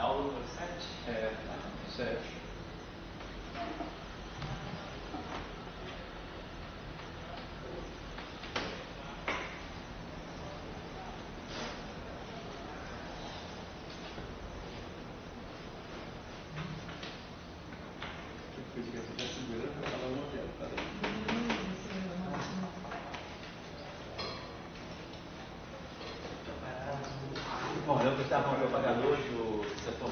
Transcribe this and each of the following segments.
Aula número 7? É, 7. Bom, eu precisava do apagador do setor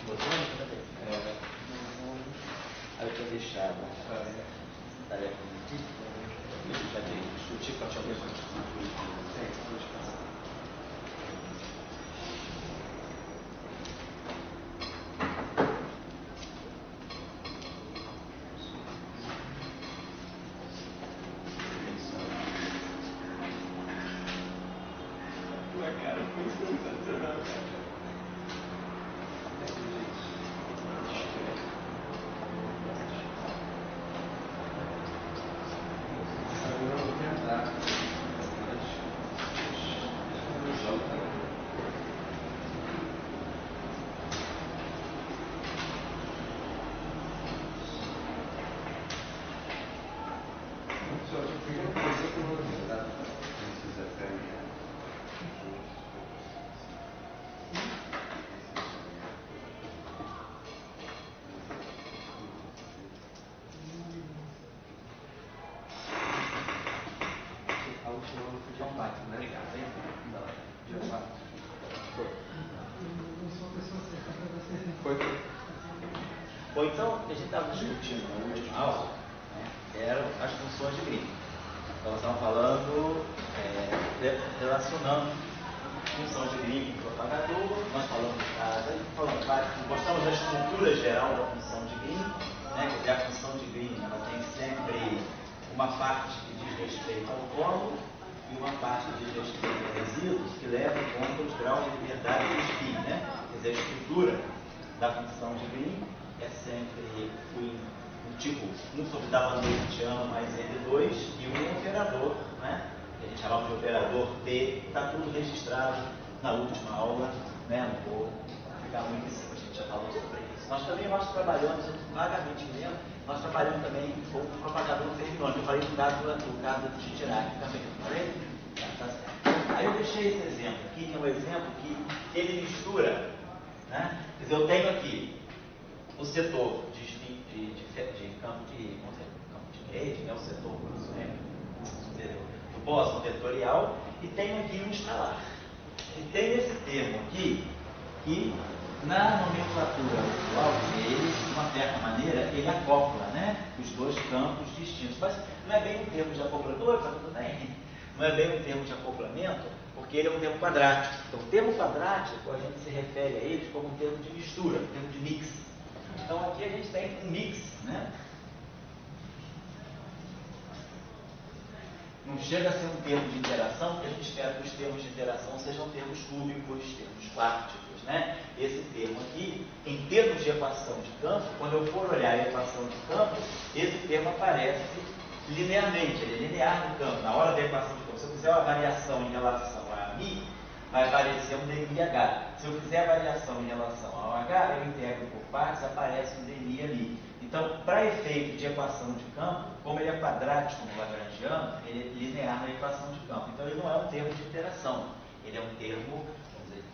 botânico, né? Aí eu tinha deixado essa tarefa aqui, eu já discuti com a tia mesmo. Bom, então, o que a gente estava discutindo na última aula, né, eram as funções de Green. Então, nós estávamos falando, relacionando função de Green com o propagador, nós mostramos a estrutura geral da função de Green, né, quer dizer, a função de Green ela tem sempre uma parte que diz respeito ao colo e uma parte que diz respeito a resíduos que leva em conta os graus de liberdade do spin, né? Quer dizer, a estrutura da função de Green é sempre um tipo, um sobre Davandiano mais N2 e um operador, né? Que a gente chamava de operador T, está tudo registrado na última aula, né? Não vou ficar muito em cima, a gente já falou sobre isso. Nós trabalhamos, vagamente lembro, nós trabalhamos também com o propagador ferminônico. Eu falei do caso do Chitirac também, não falei? Tá certo. Aí eu deixei esse exemplo aqui, que é um exemplo que ele mistura, né? Quer dizer, eu tenho aqui o setor de campo de rede, né, o setor do Boston vetorial, e tenho aqui um escalar. E tem esse termo aqui, que na nomenclatura atual dele, de uma certa maneira, ele acopla, né, os dois campos distintos. Mas não é bem um termo de acoplador, está tudo bem. Não é bem um termo de acoplamento, porque ele é um termo quadrático. Então, o termo quadrático, a gente se refere a ele como um termo de mistura, um termo de mix. Então, aqui a gente tem um mix, né? Não chega a ser um termo de interação, porque a gente espera que os termos de interação sejam termos cúbicos, termos quárticos, né? Esse termo aqui, em termos de equação de campo, quando eu for olhar a equação de campo, esse termo aparece linearmente, ele é linear no campo. Na hora da equação de campo, se eu fizer uma variação em relação a mi, vai aparecer um dmi-h. Se eu fizer a variação em relação ao h, eu integro por partes, aparece um dmi ali. Então, para efeito de equação de campo, como ele é quadrático no Lagrangiano, ele é linear na equação de campo. Então, ele não é um termo de interação. Ele é um termo, vamos dizer,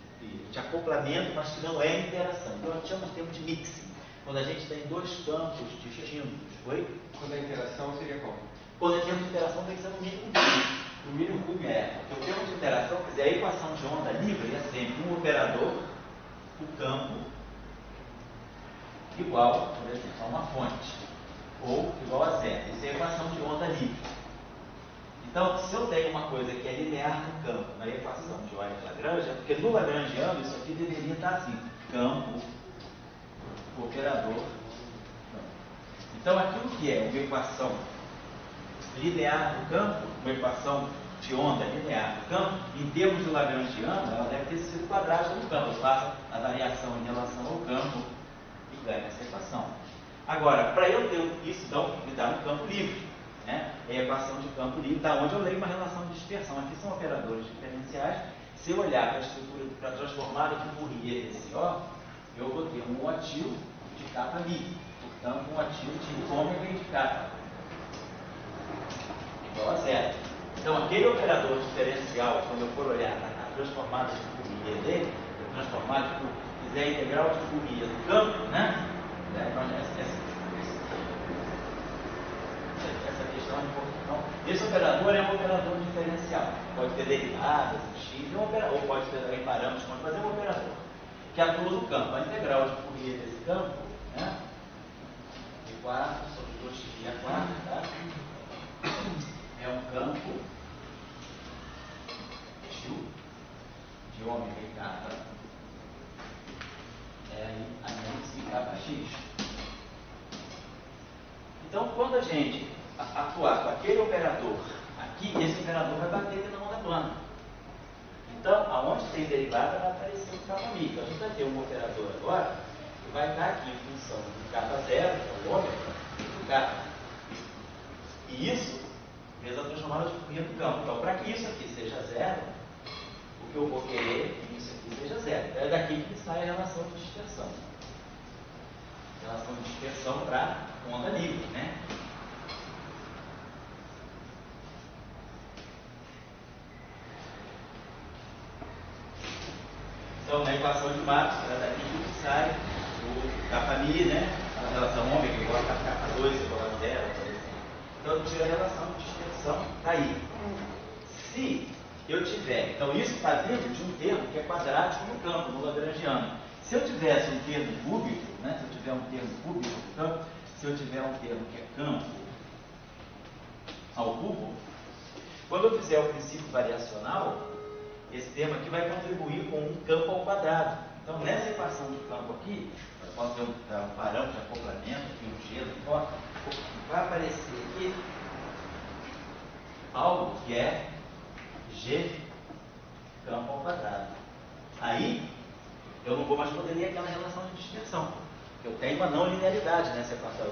de acoplamento, mas que não é interação. Então, a gente chama de termo de mixing. Quando a gente tem dois campos distintos. Oi? Quando a interação seria como? Quando é termo de interação, tem que ser no mínimo cúbico. No mínimo cúbico? É, porque o termo de interação, quer dizer, a equação de onda livre é sempre um operador, o campo, igual, por exemplo, a uma fonte, ou igual a zero. Isso é a equação de onda livre. Então, se eu tenho uma coisa que é linear no campo, na equação de Euler-Lagrange, porque no Lagrangiano isso aqui deveria estar assim, campo, operador, campo. Então, aquilo que é uma equação linear no campo, uma equação de onda linear no campo, em termos de Lagrangiano, ela deve ter sido quadrática no campo. Eu faço a variação em relação ao campo e ganho essa equação. Agora, para eu ter isso, então, me dá um campo livre. Né? É a equação de campo livre, da onde eu leio uma relação de dispersão. Aqui são operadores diferenciais Se eu olhar para a estrutura, para a transformada de Fourier desse O, eu vou ter um OTIL de capa mi. Portanto, um OTIL de ômega e de capa igual a zero. Então, aquele operador diferencial, quando eu for olhar a transformada de Fourier dele, transformada, fizer a integral de Fourier do campo, né? Essa questão é importante. Então, esse operador é um operador diferencial. Pode ter derivadas, x, ou pode ter em parâmetros, mas é um operador que atua no campo. A integral de Fourier desse campo, né? De 4 sobre 2x a 4, tá? É um campo de ômega e capa a menos i capa x. Então, quando a gente atuar com aquele operador aqui, esse operador vai bater aqui na onda plana. Então, aonde tem derivada vai aparecer o capa mi. Então, a gente vai ter um operador agora que vai estar aqui em função do capa zero, que é o ômega, e do capa. E isso fez a transformada de Fourier do campo. Então, para que isso aqui seja zero, o que eu vou querer é que isso aqui seja zero. Então, é daqui que sai a relação de dispersão. Relação de dispersão para onda livre, né? Então, na equação de Maxwell, é daqui que sai o kappa mi, né? A relação ômega igual a kappa 2 igual a zero, por exemplo. Então, eu tiro a relação de dispersão, está aí. Se eu tiver, então isso está vindo de um termo que é quadrático no campo, no lagrangiano. Se eu tivesse um termo cúbico, né? Se eu tiver um termo cúbico no campo, se eu tiver um termo que é campo ao cubo, quando eu fizer o princípio variacional, esse termo aqui vai contribuir com um campo ao quadrado. Então, nessa equação de campo aqui, eu posso ter um parâmetro de acoplamento, aqui um G, não importa, vai aparecer aqui algo que é G campo ao quadrado. Aí, eu não vou mais poder ler aquela relação de dispersão. Eu tenho uma não linearidade nessa equação.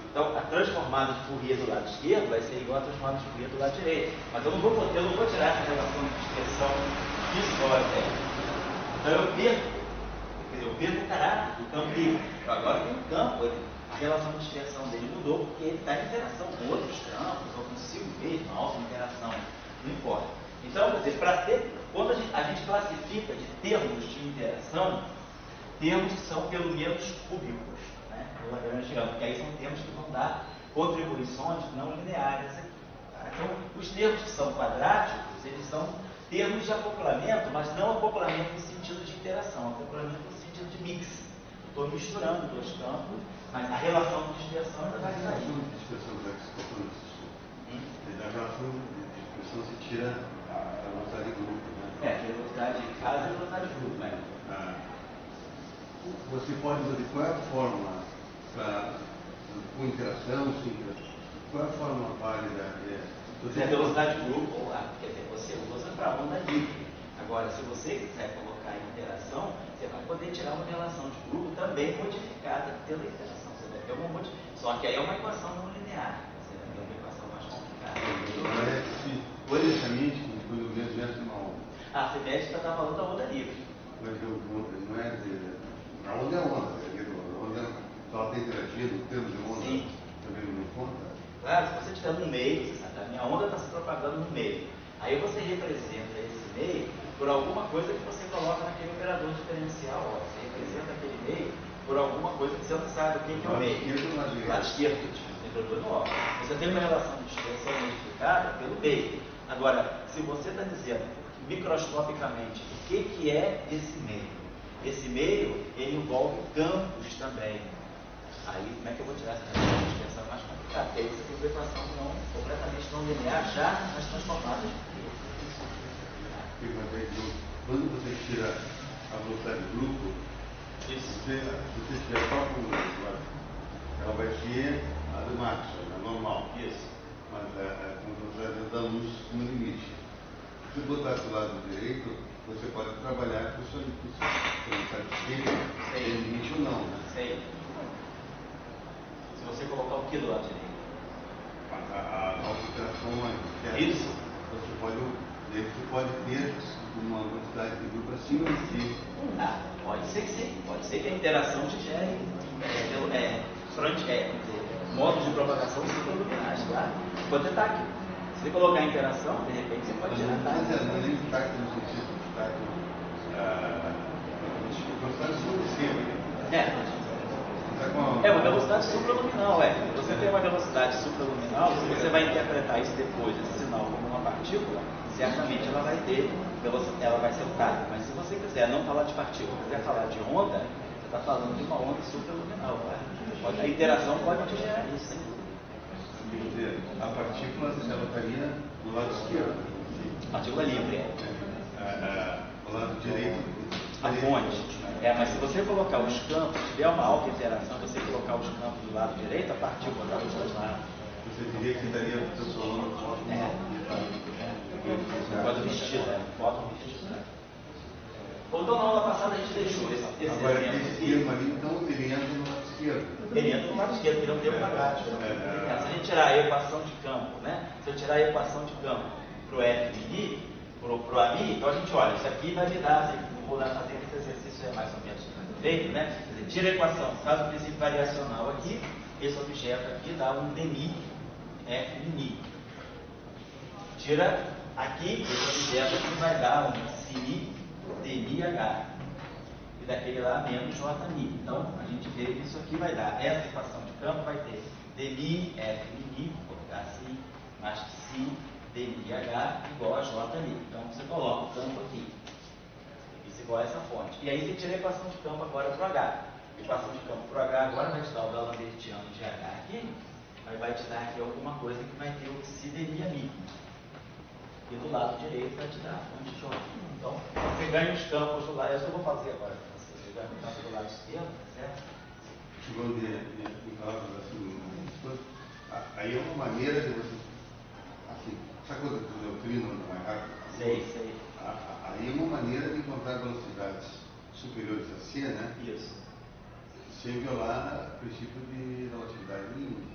Então, a transformada de Fourier do lado esquerdo vai ser igual a transformada de Fourier do lado direito. Mas eu não vou tirar essa relação de dispersão histórica. Então, eu perco o caráter do campo livre. Agora tem um campo, a relação de dispersão dele mudou porque ele está em interação com outros campos, ou consigo mesmo, auto-interação, não importa. Então, quer dizer, quando a gente classifica de termos de interação, termos que são pelo menos cúbicos, né? No lagrangiano, porque aí são termos que vão dar contribuições não lineares aqui. Tá? Então, os termos que são quadráticos, eles são termos de acoplamento, mas não acoplamento no sentido de interação, acoplamento no sentido de mix. Estou misturando dois campos, mas a relação de dispersão ainda vai sair. Da relação de dispersão se tira a velocidade de grupo, né? A velocidade de casa e a velocidade de grupo, né? Você pode usar qual é a fórmula para com interação, sem interação? Qual é a fórmula válida? Se é velocidade de grupo, quer dizer, você usa para onda livre. Agora, se você quiser colocar interação, você vai poder tirar uma relação de grupo também modificada pela interação. Você vai ter uma modificação. Só que aí é uma equação não linear. Você vai ter uma equação mais complicada. Teoricamente, quando eu vejo essa uma onda. Você mede para estar falando da onda livre. Mas não é a onda é onda. A onda só tem interagido, o termo de onda. Sim. Também não conta. Claro, se você estiver no meio, você sabe, a minha onda está se propagando no meio. Aí você representa esse meio por alguma coisa que você coloca naquele operador diferencial. Você representa aquele meio por alguma coisa que você não sabe o que é o meio. Lado esquerdo, você introduz no óculos. Você tem uma relação de dispersão modificada pelo meio. Agora, se você está dizendo microscopicamente o que é esse meio? Esse meio, ele envolve campos também. Aí, como é que eu vou tirar essa relação de dispersão mais complicada? Porque aí você tem uma equação completamente não linear já nas transformadas. Quando você tira a velocidade do grupo, se você tiver só com ela vai ser a do Maxwell, a normal. Isso. Mas com a velocidade da luz no limite. Se botar do lado direito, você pode trabalhar com o seu velocidade esquerda, tem limite ou não, né? Sei. Se você colocar o que do lado direito? A alteração Isso. você pode ter uma velocidade de grupo acima de si. Pode ser que sim, pode ser que a interação te gere modos de propagação supraluminais, claro. Pode ter táquil. Se você colocar a interação, de repente você pode gerar táquil. Não é nem táquil no sentido de táquil. Velocidade acima de si. Uma velocidade supraluminal, Você tem uma velocidade supraluminal, se você vai interpretar isso depois, esse sinal, como uma partícula, certamente ela vai ser o táquil. Mas se você quiser não falar de partícula, quiser falar de onda, você está falando de uma onda supraluminal, A interação pode te gerar isso, sem dúvida. Quer dizer, a partícula ela estaria do lado esquerdo. Partícula livre, Do lado direito. A fonte. Mas se você colocar os campos, se tiver uma alta interação, você colocar os campos do lado direito, a partícula está dos dois lados. Você diria que estaria transformando o fóton Fóton vestido, fóton vestido. Então, na aula passada a gente deixou esse agora, exemplo. esse termo ali, então, ele entra no lado esquerdo. Ele entra no lado esquerdo, ele é um termo quadrado. Se a gente tirar a equação de campo, Se eu tirar a equação de campo para o F e I, para o AMI, então a gente olha, isso aqui vai me dar, vou lá fazer esse exercício mais ou menos feito, Quer dizer, tira a equação, faz o princípio variacional aqui, esse objeto aqui dá um dmi, F mi. Tira aqui, esse objeto aqui vai dar um si dmi h. E daquele lá menos j mi. Então, a gente vê que isso aqui vai dar, essa equação de campo vai ter dmi, F mi, vou colocar assim, mais si dmi h igual a j mi. Então, você coloca o campo aqui. Isso igual a essa fonte. E aí você tira a equação de campo agora para o H. A equação de campo para o H agora vai te dar o D'Alembertiano de H aqui, mas vai te dar aqui alguma coisa que vai ter o si dmi mi. E do lado direito vai te dar a fonte de J. Então, você ganha os campos do lado. É isso que eu vou fazer agora. Você ganha o campo do lado esquerdo, certo? Chegou de palavras assim, aí é uma maneira de você, assim, essa coisa do neutrino não é rápido? Sei. Aí é uma maneira de encontrar velocidades superiores a C, Isso. Sem violar o princípio de relatividade nenhuma.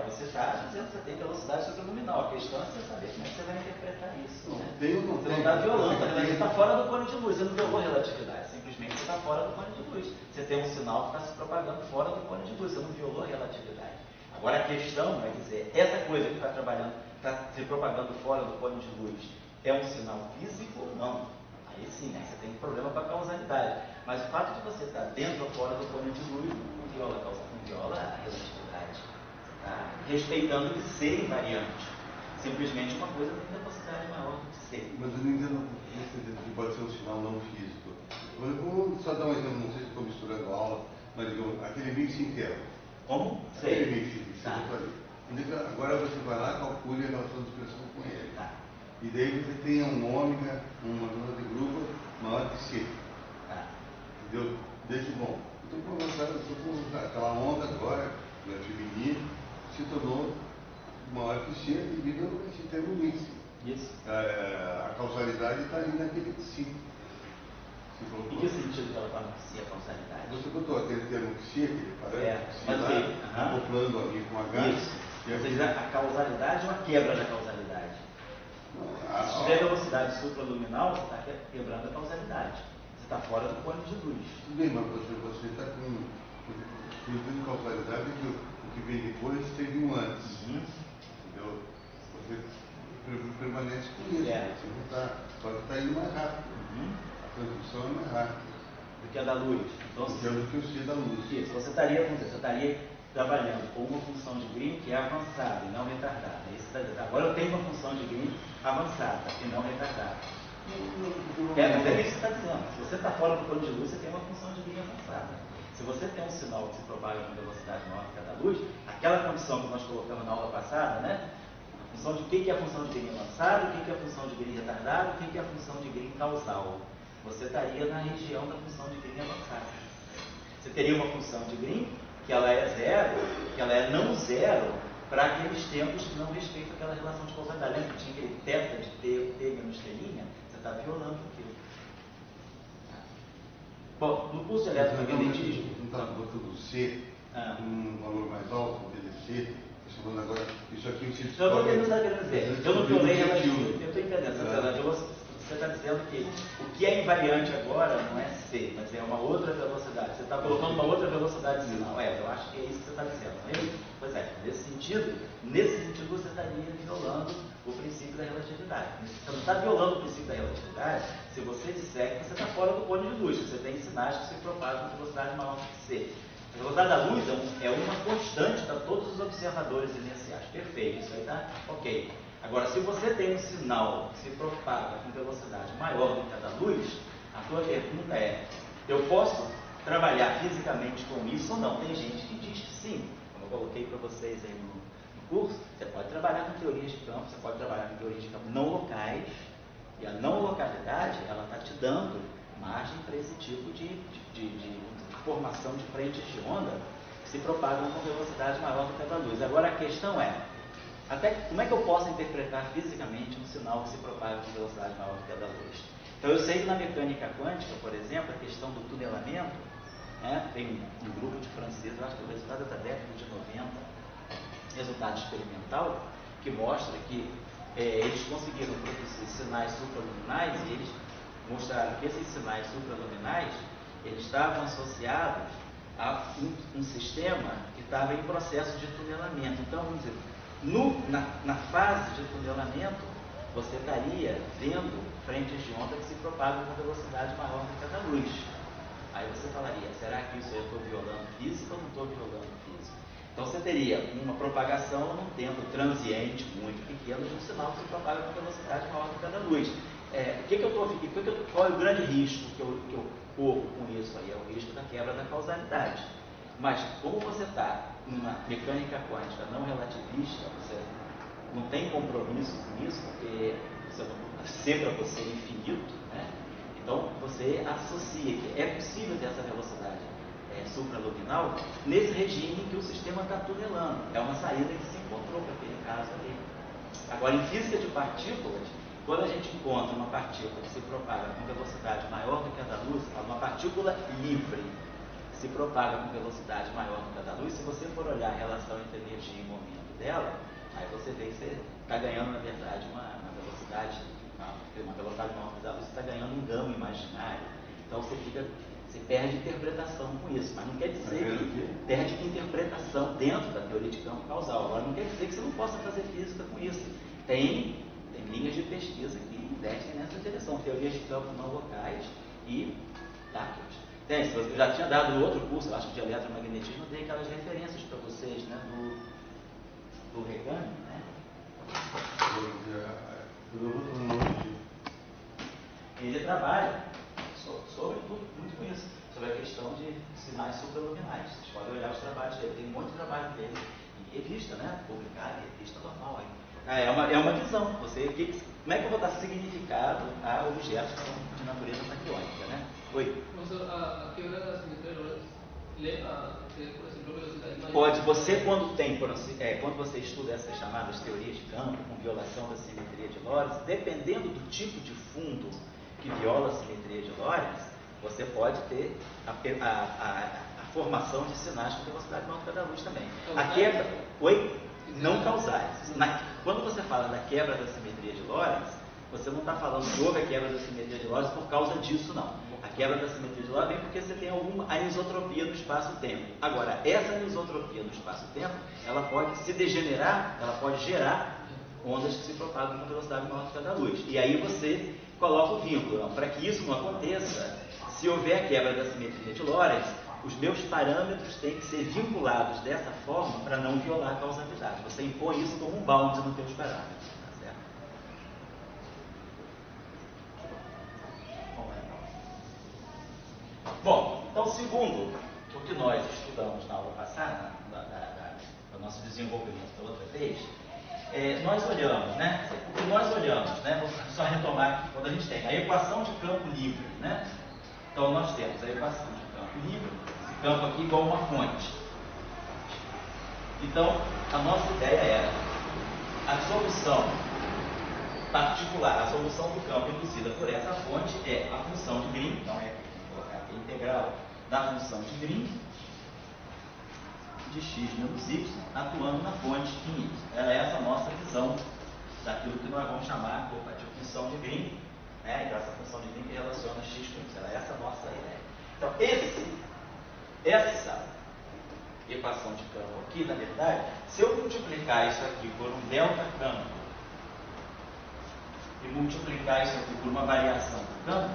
Você está dizendo que você tem velocidade supraluminal. A questão é você saber como é que você vai interpretar isso. Você não está violando, você está fora do cone de luz. Você não violou a relatividade. Simplesmente você está fora do cone de luz. Você tem um sinal que está se propagando fora do cone de luz. Você não violou a relatividade. Agora a questão é dizer, essa coisa que está se propagando fora do cone de luz, é um sinal físico ou não? Aí sim, você tem um problema com a causalidade. Mas o fato de você estar dentro ou fora do cone de luz não viola a causalidade, não viola a relatividade. Respeitando que ser invariante. Simplesmente uma coisa tem velocidade maior do que ser. Mas eu não entendo que pode ser um sinal não físico. Vamos só dar um exemplo, não sei se estou misturando a aula, mas digamos, aquele mix inteiro. Como? Aquele mix que você botou ali. Agora você vai lá, calcule a relação de expressão com ele. E daí você tem um ômega, uma zona de grupo maior que C. Entendeu? Desde bom. Estou com aquela onda agora, do FMI, se tornou maior que C devido a esse termo mix. Isso. A causalidade está ali naquele C. Em que sentido ela fala que C é a causalidade? Você botou aquele termo que C, aquele parâmetro, acoplando ali com H. Isso. Ou seja, a causalidade ou a quebra da causalidade? Se tiver velocidade supraluminal, você está quebrando a causalidade. Você está fora do cone de luz. Tudo bem, mas você está com causalidade que o que vem depois teve um antes. Entendeu? Você permanece com isso. Você não está, só que está indo mais rápido. A transmissão é mais rápida. Do que a da luz. Então, do que o C da luz. Isso, você estaria trabalhando com uma função de Green que é avançada e não retardada. Agora eu tenho uma função de Green avançada e não retardada. Mas é isso que você está dizendo. Se você está fora do cone de luz, você tem uma função de Green avançada. Se você tem um sinal que se propaga com velocidade maior que a da luz, aquela condição que nós colocamos na aula passada, a função de o que é a função de Green avançada, o que é a função de Green retardada, o que é a função de Green causal. Você estaria na região da função de Green avançada. Você teria uma função de Green que ela é zero, que ela é não zero, para aqueles tempos que não respeitam aquela relação de causalidade. Lembra que tinha aquele θ de T menos T'? Você está violando aquilo. Bom, no curso de eletromagnetismo... Não está botando C um valor mais alto, dele C, chamando agora, isso aqui o eu estou querendo dizer, eu não violei a relatividade, eu estou entendendo, na verdade, você está dizendo que o que é invariante agora não é C, mas é uma outra velocidade. Você está colocando uma outra velocidade de sinal. Eu acho que é isso que você está dizendo, não é isso? Pois é, nesse sentido você estaria violando o princípio da relatividade. Você não está violando o princípio da relatividade se você disser que você está fora do cone de luz, que você tem sinais que se propagam com velocidade maior que C. A velocidade da luz é uma constante para todos os observadores inerciais. Perfeito, isso aí está ok. Agora, se você tem um sinal que se propaga com velocidade maior do que a da luz, a tua pergunta é: eu posso trabalhar fisicamente com isso ou não? Tem gente que diz que sim. Como eu coloquei para vocês aí no curso, você pode trabalhar com teorias de campo, você pode trabalhar com teorias de campo não locais, e a não localidade, ela está te dando margem para esse tipo de formação de frentes de onda que se propagam com velocidade maior do que a da luz. Agora a questão é, como é que eu posso interpretar fisicamente um sinal que se propaga com velocidade maior do que a da luz? Então eu sei que na mecânica quântica, por exemplo, a questão do tunelamento, tem um grupo de franceses, eu acho que o resultado é da década de 90, resultado experimental, que mostra que eles conseguiram produzir sinais supraluminais e eles mostraram que esses sinais supraluminais eles estavam associados a um sistema que estava em processo de tunelamento. Então, vamos dizer, na fase de tunelamento, você estaria vendo frentes de onda que se propagam com velocidade maior do que a da luz. Aí você falaria, será que isso eu estou violando física ou não estou violando física? Então você teria uma propagação num tempo transiente muito pequeno de um sinal que se propaga com velocidade maior do que a da luz. Qual é o grande risco que eu corro com isso aí? É o risco da quebra da causalidade. Mas como você está numa mecânica quântica não relativista, você não tem compromisso com isso, porque C para você é infinito, né? Então você associa que é possível ter essa velocidade supraluminal nesse regime que o sistema está tunelando. É uma saída que se encontrou para aquele caso ali. Agora, em física de partículas, quando a gente encontra uma partícula que se propaga com velocidade maior do que a da luz, uma partícula livre que se propaga com velocidade maior do que a da luz, se você for olhar a relação entre energia e momento dela, aí você vê que você está ganhando, na verdade, uma velocidade maior que a da luz, você está ganhando um gama imaginário. Então você perde interpretação com isso, mas não quer dizer que perde interpretação dentro da teoria de campo causal. Agora, não quer dizer que você não possa fazer física com isso. Tem linhas de pesquisa que investem nessa direção, teorias de campo não locais e táticas. Eu já tinha dado no outro curso, eu acho que de eletromagnetismo, eu dei aquelas referências para vocês, né, do Regan, né? Ele trabalha sobre muito com isso, sobre a questão de sinais supraluminais. Vocês podem olhar os trabalhos dele, tem um monte de trabalho dele em revista, né? Publicado em revista normal aí. É uma visão. Como é que eu vou dar significado a objetos que são de natureza tactônica, né? Oi? A quebra da simetria leva a ter, por exemplo, velocidade maior? Pode. Quando você estuda essas chamadas teorias de campo, com violação da simetria de Lorentz, dependendo do tipo de fundo que viola a simetria de Lorentz, você pode ter a formação de sinais com velocidade maior que a da luz também. A quebra... Oi? Não causais. Quando você fala da quebra da simetria de Lorentz, você não está falando que houve a quebra da simetria de Lorentz por causa disso, não. A quebra da simetria de Lorentz vem porque você tem alguma anisotropia do espaço-tempo. Agora, essa anisotropia do espaço-tempo, ela pode se degenerar, ela pode gerar ondas que se propagam com velocidade maior que a da luz. E aí você coloca o vínculo. Para que isso não aconteça, se houver a quebra da simetria de Lorentz, os meus parâmetros têm que ser vinculados dessa forma para não violar a causalidade. Você impõe isso como um bound nos teus parâmetros. Tá certo? Bom, então, segundo o que nós estudamos na aula passada, no nosso desenvolvimento da outra vez, nós olhamos, né? O que nós olhamos, né? Vou só retomar aqui, quando a gente tem a equação de campo livre, né? Então, nós temos a equação de campo livre, esse campo aqui igual a uma fonte. Então, a nossa ideia era a solução particular, a solução do campo induzida por essa fonte é a função de Green, então vou colocar aqui a integral da função de Green de x menos y atuando na fonte em y. Era essa a nossa visão daquilo que nós vamos chamar de função de Green Né? Então, essa função de Green que relaciona x com y. Era essa a nossa ideia. Então, essa equação de campo aqui, na verdade, se eu multiplicar isso aqui por um delta campo e multiplicar isso aqui por uma variação do campo,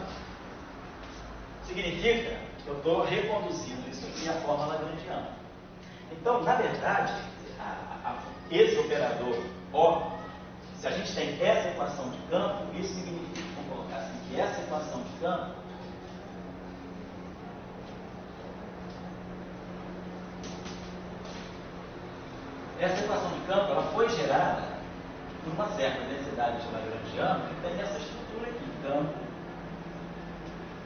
significa que eu estou reconduzindo isso aqui à forma lagrangiana. Então, na verdade, esse operador O, se a gente tem essa equação de campo, isso significa, vamos colocar assim, que essa equação de campo ela foi gerada por uma certa densidade de lagrangiano que tem essa estrutura aqui, campo,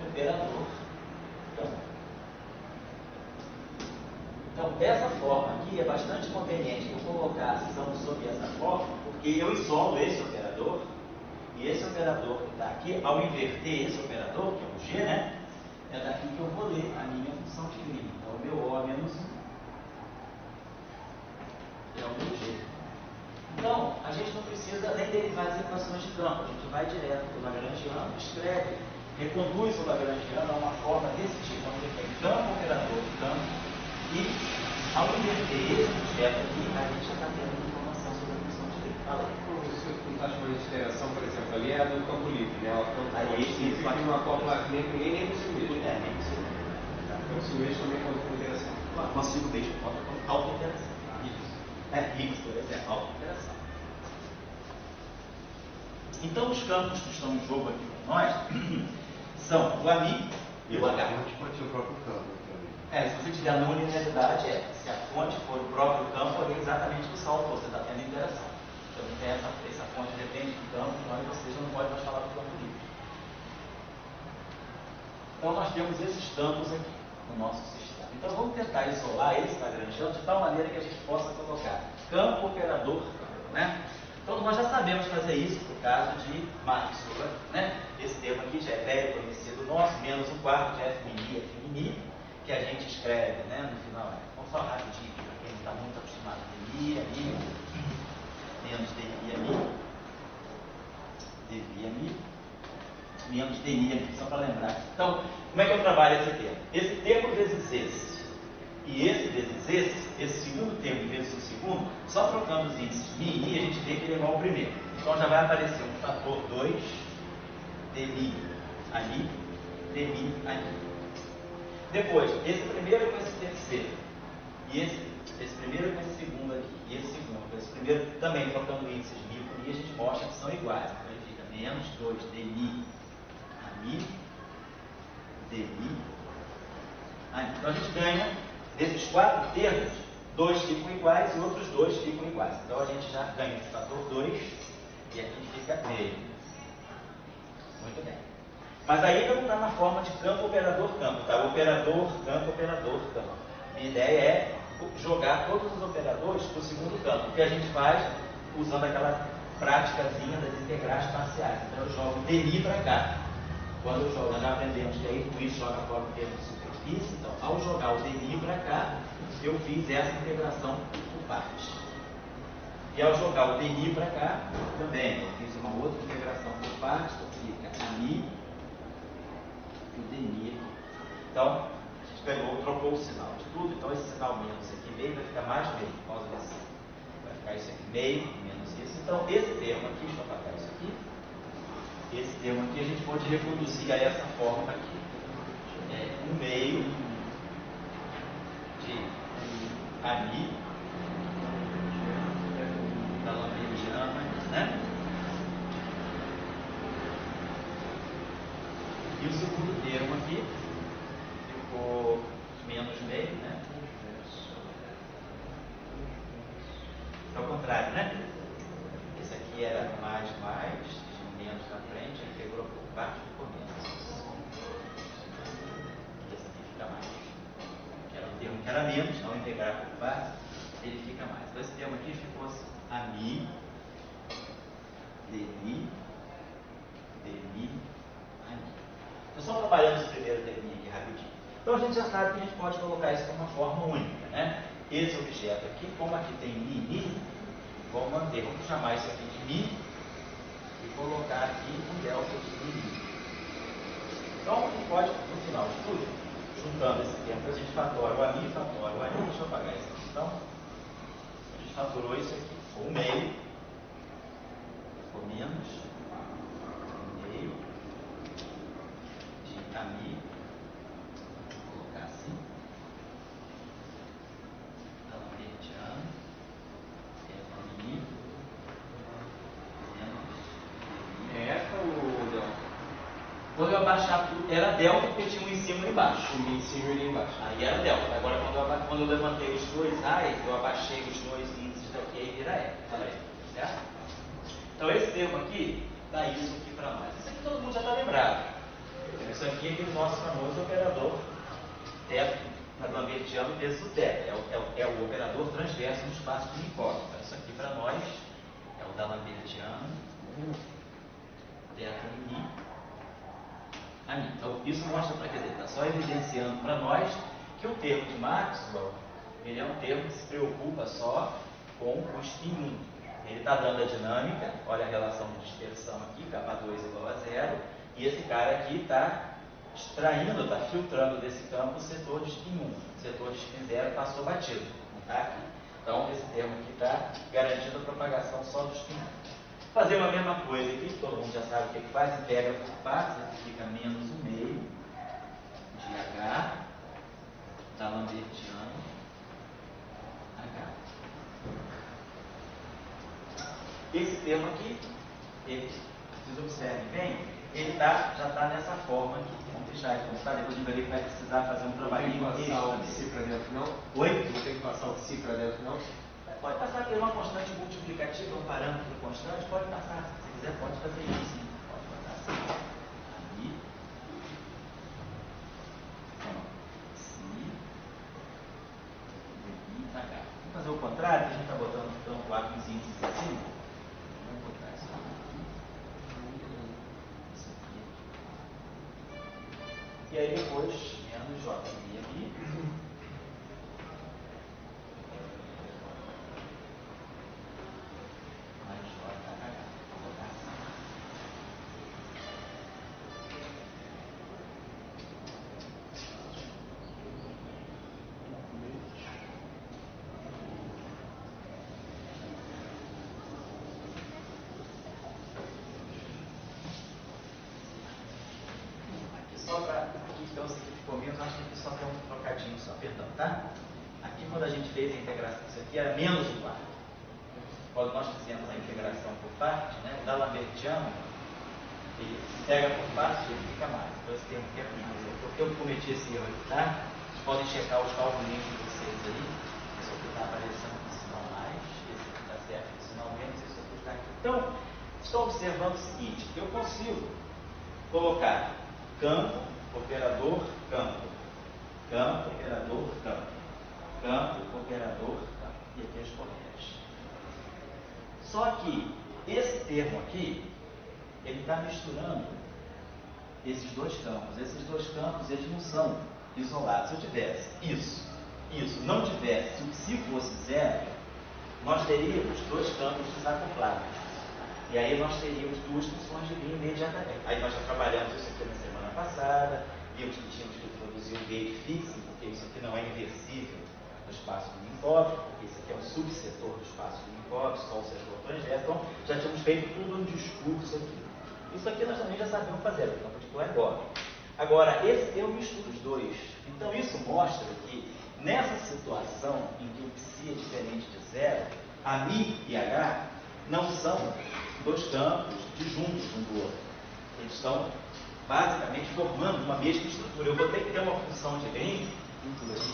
operador, campo. Então, essa forma aqui é bastante conveniente que eu colocasse sob essa forma, porque eu isolo esse operador, e esse operador que está aqui, ao inverter esse operador, que é o G, né? É daqui que eu vou ler a minha função de Green. Então, o meu O menos 1 é o meu G. Então, a gente não precisa nem derivar as equações de campo, a gente vai direto para o lagrangiano, escreve, reconduz o lagrangiano a uma forma desse tipo, onde tem campo, operador, campo, e ao inverter esse objeto aqui, a gente já está tendo informação sobre a função de Green. Fala aí. Se eu não está chamando de interação, por exemplo, ali é do campo livre, né? O campo Aí, livre tem uma fórmula nem possível mesmo. Nem possível. Então, se o eixo também conta com interação. Consigo mesmo, conta com auto-interação. Higgs, por exemplo, auto-interação. Então, os campos que estão em jogo aqui para nós são o AMI e o H. Pode ser o próprio campo também. Se você tiver a nulidade, se a fonte for o próprio campo, é exatamente o salto, você está tendo interação. Então, essa fonte depende do campo, então você já não pode mais falar do campo livre. Então, nós temos esses campos aqui no nosso sistema. Então, vamos tentar isolar esse lagrangiano de tal maneira que a gente possa colocar campo, operador, campo, né? Então, nós já sabemos fazer isso por caso de Maxwell, né? Esse termo aqui já é velho conhecido nosso, menos um quarto de F mini, que a gente escreve, né, no final. Vamos só rapidinho, para quem não está muito acostumado. DMI, menos DMI, menos DMI, só para lembrar. Então, como é que eu trabalho esse termo? Esse termo vezes esse, e esse vezes esse segundo termo vezes o segundo, só trocando os índices mi e mi, a gente vê que ele é igual ao primeiro. Então já vai aparecer um fator 2, DMI ali, DMI ali. Depois, esse primeiro com esse terceiro, e esse primeiro com esse segundo aqui, e esse segundo com esse primeiro, também trocando índices mi por mi, a gente mostra que são iguais. Então ele fica menos 2 DMI ali, DMI ali. Então a gente ganha, desses 4 termos, 2 ficam iguais e outros 2 ficam iguais. Então a gente já ganha esse fator 2 e aqui fica meio. Muito bem. Mas ainda não está na forma de campo, operador, campo. Tá? Operador, campo, operador, campo. Minha ideia é jogar todos os operadores para o segundo campo. O que a gente faz usando aquela práticazinha das integrais parciais. Então eu jogo DMI para cá. Quando eu jogo, nós já aprendemos que aí o isso joga fora o termo de superfície. Então, ao jogar o DMI para cá, eu fiz essa integração por partes. E ao jogar o DMI para cá, também, eu fiz uma outra integração por partes. Então fica AMI e o DMI aqui. Então, a gente trocou o sinal de tudo. Então, esse sinal menos aqui meio vai ficar mais meio por causa desse. Vai ficar isso aqui meio menos isso. Então, esse termo aqui, deixa eu apagar isso aqui. Esse termo aqui a gente pode reproduzir a essa forma aqui. Um meio de AMI da lamberiana, né? E o segundo termo aqui ficou menos meio, né? Ao contrário, né? Esse aqui era mais, menos na frente, ele integrou por parte do começo. Esse aqui fica mais. Que era um termo que era menos, não integrar por parte, ele fica mais. Então esse termo aqui ficou assim, AMI, DMI, AMI. Então só trabalhando esse primeiro terminho aqui rapidinho. Então a gente já sabe que a gente pode colocar isso como uma forma única, né? Esse objeto aqui, como aqui tem mi, vamos manter, vamos chamar isso aqui de mi, e colocar aqui um delta de I. Então, a gente pode, no final de tudo, juntando esse tempo, a gente fatora o AMI, fatora o ANI. Deixa eu apagar isso aqui. Então, a gente fatorou isso aqui. Ficou 1/2. Ficou menos 1/2 de AMI. Vou colocar assim. Lambertiano. AMI. Essa ou delta? Quando eu abaixar tudo, era delta porque tinha um em cima e um embaixo. Um em cima e um embaixo. Aí era delta. Agora, quando eu levantei os dois A's, eu abaixei os dois índices daqui e vira E. Certo? Então, esse termo aqui, dá isso aqui para nós. Isso aqui todo mundo já está lembrado. Isso aqui é aquele nosso famoso operador θ, lambertiano vezes o θ. É o operador transverso no espaço de Minkowski. Então, isso aqui para nós é o da lambertiano, θ I. Então, isso mostra para quer dizer, está só evidenciando para nós que o termo de Maxwell, ele é um termo que se preocupa só com o spin 1. Ele está dando a dinâmica, olha a relação de dispersão aqui, K2 igual a 0, e esse cara aqui está extraindo, está filtrando desse campo o setor de spin 1. O setor de spin 0 passou batido, não está aqui. Então, esse termo aqui está garantindo a propagação só do spin 1. Fazer a mesma coisa aqui, todo mundo já sabe o que faz, integra por partes, aqui fica menos 1/2 de H da lambertiano H. Esse termo aqui, vocês observem bem, ele já está nessa forma aqui. Vamos deixar ele constar, depois a gente vai precisar fazer um trabalhinho Não tem que passar o extra. psi para dentro, não? Oi? Não tem que passar o psi para dentro, não? Pode passar por uma constante multiplicativa, um parâmetro constante, pode passar, se quiser pode fazer isso, sim. Pode botar assim. Aí. H. Vamos fazer o contrário, que a gente está botando então 4 índices assim. Vamos botar isso aqui. Isso aqui. E aí depois, menos J aqui. Só para aqui, então, se aqui ficou menos, acho que aqui só tem um trocadinho, só, perdão, tá? Aqui, quando a gente fez a integração, isso aqui era menos um quarto. Quando nós fizemos a integração por parte, né, o da lambertiano, ele integra por parte e ele fica mais. Então, esse termo aqui é menos. Porque eu cometi esse erro aqui, tá? Vocês podem checar os cálculos de vocês aí. Isso aqui está aparecendo com sinal mais, esse aqui está certo com sinal menos, isso aqui está aqui. Então, estão observando o seguinte, eu consigo colocar campo, operador, campo. Campo, operador, campo. Campo, operador, campo. E aqui as correias. Só que esse termo aqui, ele está misturando esses dois campos. Esses dois campos, eles não são isolados. Se eu tivesse isso, não tivesse, se o psi fosse 0, nós teríamos dois campos desacoplados. E aí nós teríamos duas funções de gay imediatamente. Aí nós já trabalhamos isso aqui na semana passada, vimos que tínhamos que introduzir o gay fixo, porque isso aqui não é inversível no espaço de Minkowski, porque isso aqui é um subsetor do espaço de Minkowski, só o setor transverso. Então, já tínhamos feito tudo um discurso aqui. Isso aqui nós também já sabemos fazer, o campo de Kuhn-Gordon. Agora, eu misturo os dois. Então, isso mostra que, nessa situação em que o psi é diferente de 0, a Mi e H não são dois campos disjuntos um do outro. Eles estão basicamente formando uma mesma estrutura. Eu vou ter que ter uma função de Green,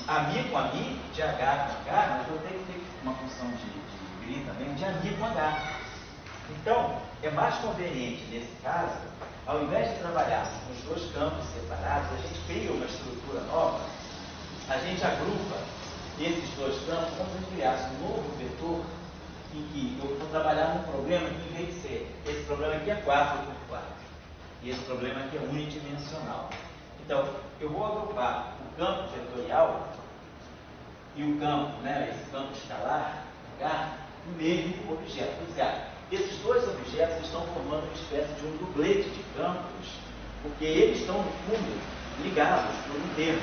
a Mi com a Mi, de H com H, mas vou ter que ter uma função de Green também, de Mi com H. Então, é mais conveniente nesse caso, ao invés de trabalharmos com os dois campos separados, a gente cria uma estrutura nova, a gente agrupa esses dois campos como se a gente criasse um novo vetor em que eu vou trabalhar num problema que, em vez de ser, esse problema aqui é 4x4 e esse problema aqui é unidimensional. Então, eu vou agrupar o campo vetorial e o campo, né, esse campo escalar, H, no mesmo objeto. Esses dois objetos estão formando uma espécie de um dublete de campos, porque eles estão, no fundo, ligados por um termo,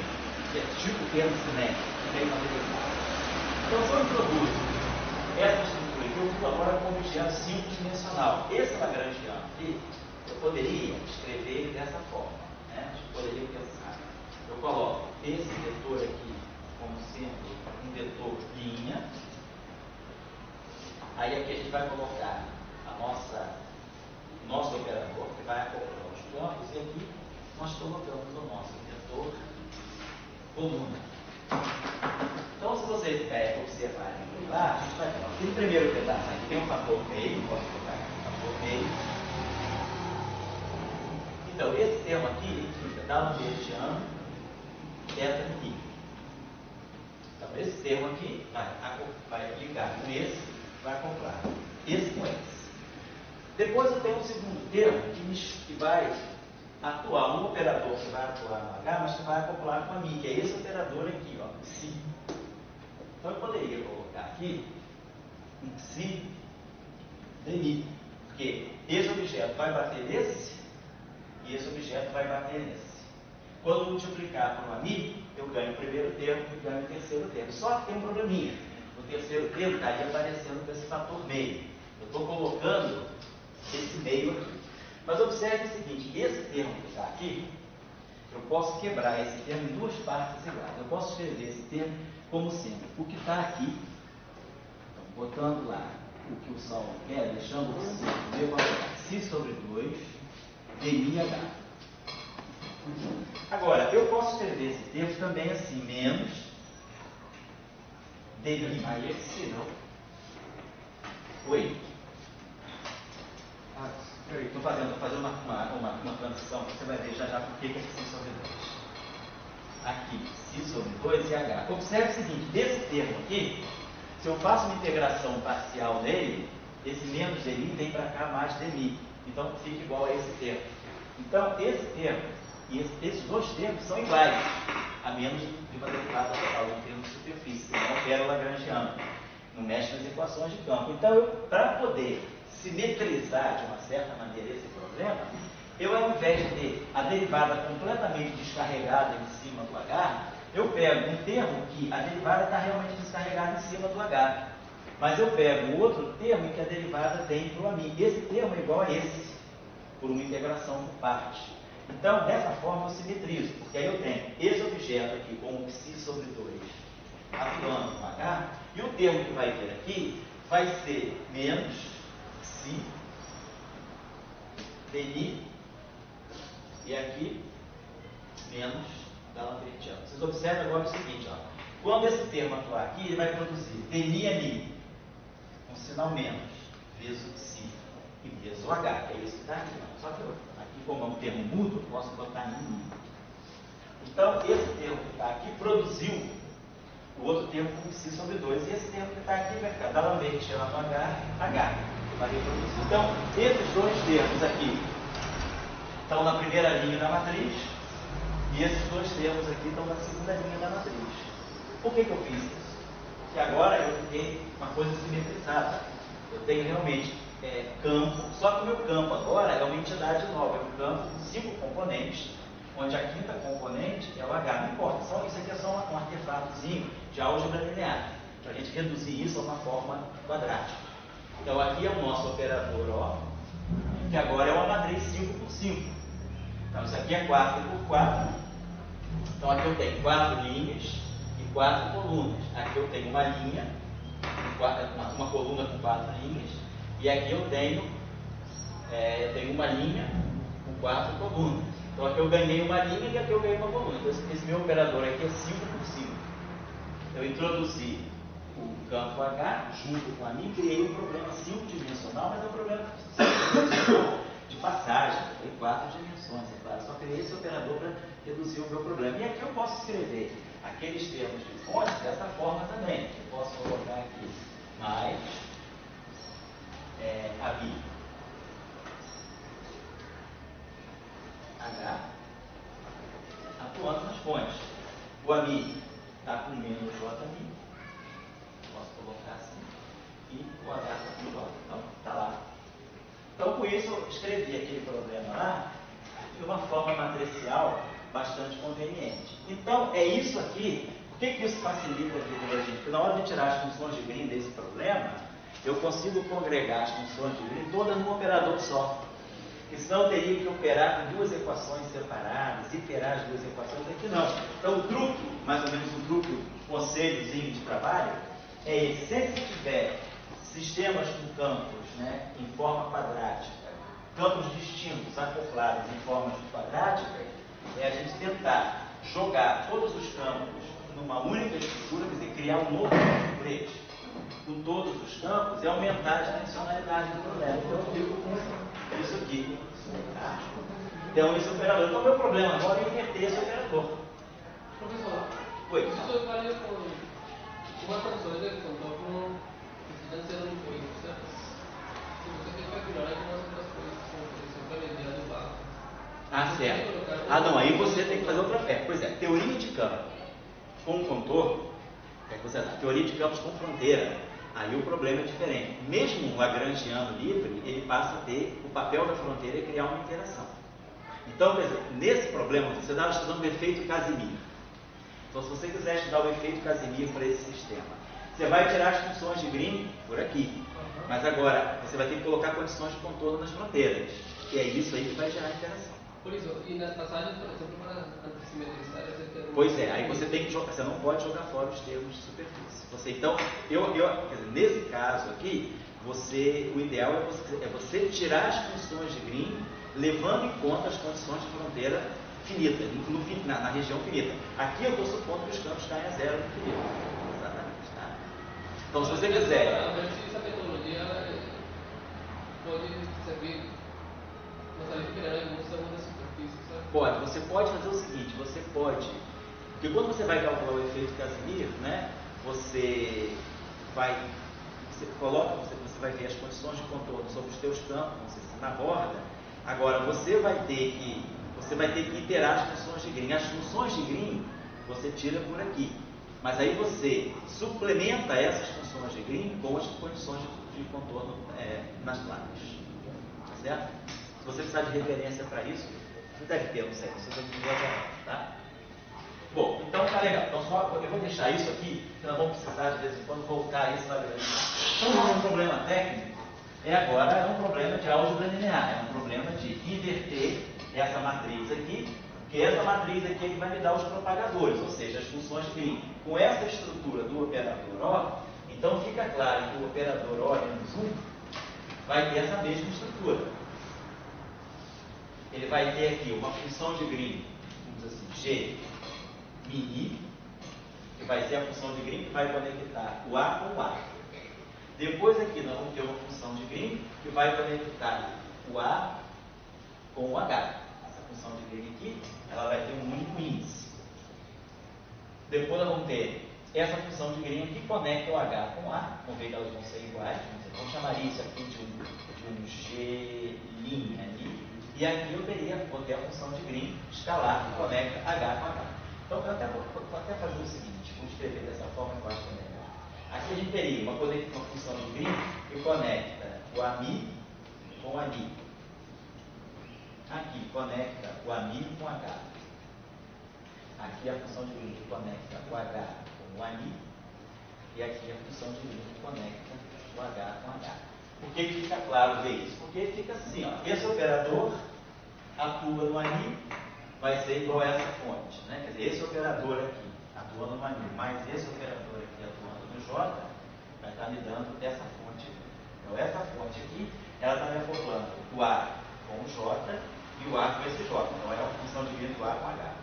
que é tipo termo cinético, que tem uma derivação. Então, se eu introduzo essa estrutura que eu uso agora como objeto 5-dimensional, esse Lagrangiano aqui, eu poderia escrever ele dessa forma, né? Eu poderia pensar, eu coloco esse vetor aqui como sendo um vetor linha, aí aqui a gente vai colocar o nosso operador, que vai acoplar os campos, e aqui nós colocamos o nosso vetor coluna. Então, se vocês observarem lá, a gente vai falar, no primeiro pedaço aqui tem um fator meio, posso colocar aqui um fator meio. Então, esse termo aqui fica D'Alembert θ aqui. Então, esse termo aqui vai ligar com esse, vai acoplar esse com esse. Depois eu tenho um segundo termo que vai atuar, um operador que vai atuar no H, mas que vai acoplar com a Mi, que é esse operador aqui, ó, Psi. Então eu poderia colocar aqui um Psi de Mi, porque esse objeto vai bater nesse e esse objeto vai bater nesse. Quando multiplicar por uma Mi, eu ganho o primeiro termo e ganho o terceiro termo. Só que tem um probleminha. O terceiro termo estaria aparecendo com esse fator meio. Eu estou colocando esse meio aqui. Mas observe o seguinte, esse termo que está aqui, eu posso quebrar esse termo em duas partes iguais. Eu posso escrever esse termo como sendo o que está aqui, então, botando lá o que o Saulo quer, deixando o C igual a Ψ sobre 2 dμh. Agora, eu posso escrever esse termo também assim, menos dμ. Aí é Psi, não? Oi? Estou fazendo uma transição, você vai ver já por que é Ψ sobre 2. Aqui, Ψ sobre 2 e H. Observe o seguinte, desse termo aqui, se eu faço uma integração parcial nele, esse menos dμ vem para cá mais dμ. Então, fica igual a esse termo. Então, esse termo e esses dois termos são iguais, a menos de uma derivada total em termos de superfície, que não opera o Lagrangiano, não mexe nas equações de campo. Então, para poder simetrizar de uma certa maneira esse problema, eu, ao invés de ter a derivada completamente descarregada em cima do H, eu pego um termo que a derivada está realmente descarregada em cima do H, mas eu pego outro termo em que a derivada vem para o AMI. Esse termo é igual a esse, por uma integração por parte. Então, dessa forma, eu simetrizo, porque aí eu tenho esse objeto aqui com o Ψ sobre 2 atuando com H, e o termo que vai vir aqui vai ser menos Ψ dμ, e aqui menos D'Alembertiano. Vocês observam agora o seguinte, ó, quando esse termo atuar aqui, ele vai produzir dμ é Mi, com sinal menos, vezes o Ψ e vezes o H, que é isso que está aqui. Ó. Só que aqui, como é um termo mútuo, eu posso botar em Mi. Então, esse termo que está aqui produziu o outro termo com Ψ sobre 2, e esse termo que está aqui vai ficar D'Alembertiano H, que vai reproduzir. Então, esses dois termos aqui estão na primeira linha da matriz, e esses dois termos aqui estão na segunda linha da matriz. Por que eu fiz isso? Porque agora eu fiquei uma coisa simetrizada. Eu tenho realmente campo, só que o meu campo agora é uma entidade nova, é um campo com 5 componentes, onde a quinta componente é o H. Não importa, isso aqui é só um artefatozinho de álgebra linear, para a gente reduzir isso a uma forma quadrática. Então aqui é o nosso operador O, que agora é uma matriz 5 por 5. Então isso aqui é 4 por 4. Então aqui eu tenho 4 linhas e 4 colunas. Aqui eu tenho uma linha, uma coluna com 4 linhas, e aqui eu tenho uma linha com 4 colunas. Então aqui eu ganhei uma linha e aqui eu ganhei uma coluna. Então esse meu operador aqui é 5 por 5. Eu introduzi o campo H junto com a Mi, criei um problema 5-dimensional, mas é um problema de passagem, tem 4 dimensões, é claro. Só criei esse operador para reduzir o meu problema. E aqui eu posso escrever aqueles termos de fonte dessa forma também. Eu posso colocar aqui mais a Mi H atuando nas fontes. O AMI está com menos JMI, posso colocar assim, e o H está com J. Então, está lá. Então, com isso, eu escrevi aquele problema lá de uma forma matricial bastante conveniente. Então, é isso aqui. Por que isso facilita a vida da gente? Porque na hora de tirar as funções de Green desse problema, eu consigo congregar as funções de Green todas num operador só. Porque senão eu teria que operar com duas equações separadas, iterar as duas equações. Aqui não. Então, o truque, mais ou menos o truque, o conselhozinho de trabalho, é esse. Sempre que tiver sistemas com campos, né, em forma quadrática, campos distintos, acoplados em formas quadráticas, é a gente tentar jogar todos os campos numa única estrutura e criar um novo campo por eles, com todos os campos, e aumentar a dimensionalidade do problema. Então eu fico com isso aqui. Tá? Então esse operador. Então o meu problema agora é inverter esse operador. Professor, Oi. isso varia com uma funções de contorno que estão sendo muito certo? Se você tem que calcular algumas outras coisas, como por exemplo a mediana do barro. Ah, certo. Ah, não, aí você tem que fazer outra fé. Pois é, teoria de campo com contorno, teoria de campos com fronteira, aí o problema é diferente. Mesmo um lagrangiano livre, ele passa a ter o papel da fronteira e criar uma interação. Então, quer dizer, nesse problema, você está estudando o efeito Casimir. Então, se você quiser estudar o efeito Casimir para esse sistema, você vai tirar as funções de Green por aqui. Mas agora, você vai ter que colocar condições de contorno nas fronteiras. E é isso aí que vai gerar interação. Por isso, e nas passagens, por exemplo, para antisimetrizar esse termo. Pois é, aí você tem que jogar, você não pode jogar fora os termos de superfície. Você, então, quer dizer, nesse caso aqui, o ideal é você tirar as funções de Green, levando em conta as condições de fronteira finita, na região finita. Aqui eu estou supondo que os campos caem a zero no finito. Exatamente. Tá? Então, se você quiser. Essa metodologia pode servir, mas ali criar alguns tamanhos da superfície, sabe? Pode, você pode fazer o seguinte, porque quando você vai calcular o efeito Casimir, né, você vai ver as condições de contorno sobre os teus campos, vão ser na borda. Agora, você vai ter que iterar as funções de Green. As funções de Green você tira por aqui, mas aí você suplementa essas funções de Green com as condições de contorno nas placas. Tá certo? Se você precisar de referência para isso, você deve ter, não sei, você deve ter, tá? Bom, então tá legal. Então eu vou deixar isso aqui, que nós vamos precisar de vez em quando voltar a isso na grande. Então, um problema técnico agora é um problema de álgebra linear, é um problema de inverter essa matriz aqui, porque essa matriz aqui é que vai me dar os propagadores, ou seja, as funções de Green. Com essa estrutura do operador O, então fica claro que o operador O menos 1 vai ter essa mesma estrutura. Ele vai ter aqui uma função de Green, vamos dizer assim, G mini, que vai ser a função de Green que vai conectar o A com o A. Depois aqui nós vamos ter uma função de Green que vai conectar o A com o H. Essa função de Green aqui, ela vai ter um único índice. Depois nós vamos ter essa função de Green que conecta o H com o A. Vamos ver que elas vão ser iguais. Vamos chamar isso aqui de um G' ali. E aqui eu vou ter a função de Green escalar que conecta H com H. Então eu vou até fazer o seguinte, vou escrever dessa forma que eu acho que é melhor. Aqui a gente teria uma função de Green que conecta o AMI com o AMI. Aqui conecta o AMI com o H. Aqui a função de Green que conecta o H com o AMI. E aqui a função de Green que conecta o H com o H. Por que fica claro ver isso? Porque fica assim, ó, esse operador atua no AMI, vai ser igual a essa fonte, né? Quer dizer, esse operador aqui atuando no AMI, mais esse operador aqui atuando no J, vai estar me dando essa fonte aqui. Então, essa fonte aqui, ela está me acoplando o A com o J e o A com esse J. Então, é uma função de do A com H.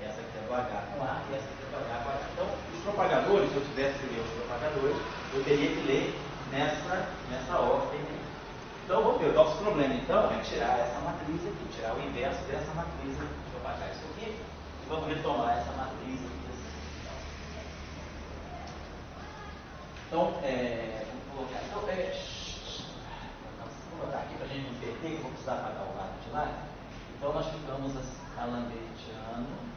Essa aqui é do H com A e essa aqui é do H com H. Então, os propagadores, se eu tivesse que ler os propagadores, eu teria que ler nessa ordem. Então, vamos ver, o nosso problema, então, é tirar essa matriz aqui, tirar o inverso dessa matriz aqui. Deixa eu apagar isso aqui e vamos retomar essa matriz aqui. Então, vamos colocar. Então, vou botar aqui para a gente não perder, que eu vou precisar apagar o lado de lá. Então, nós ficamos assim, alambertiano.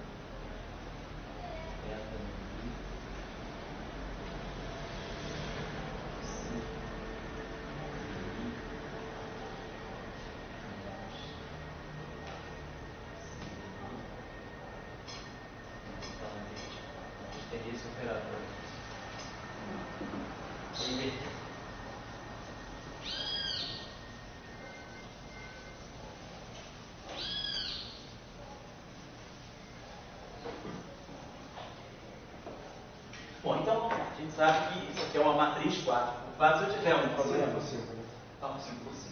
Bom, então a gente sabe que isso aqui é uma matriz 4 por 4. Se eu tiver um problema, 5 por 5, né? então 5 por 5.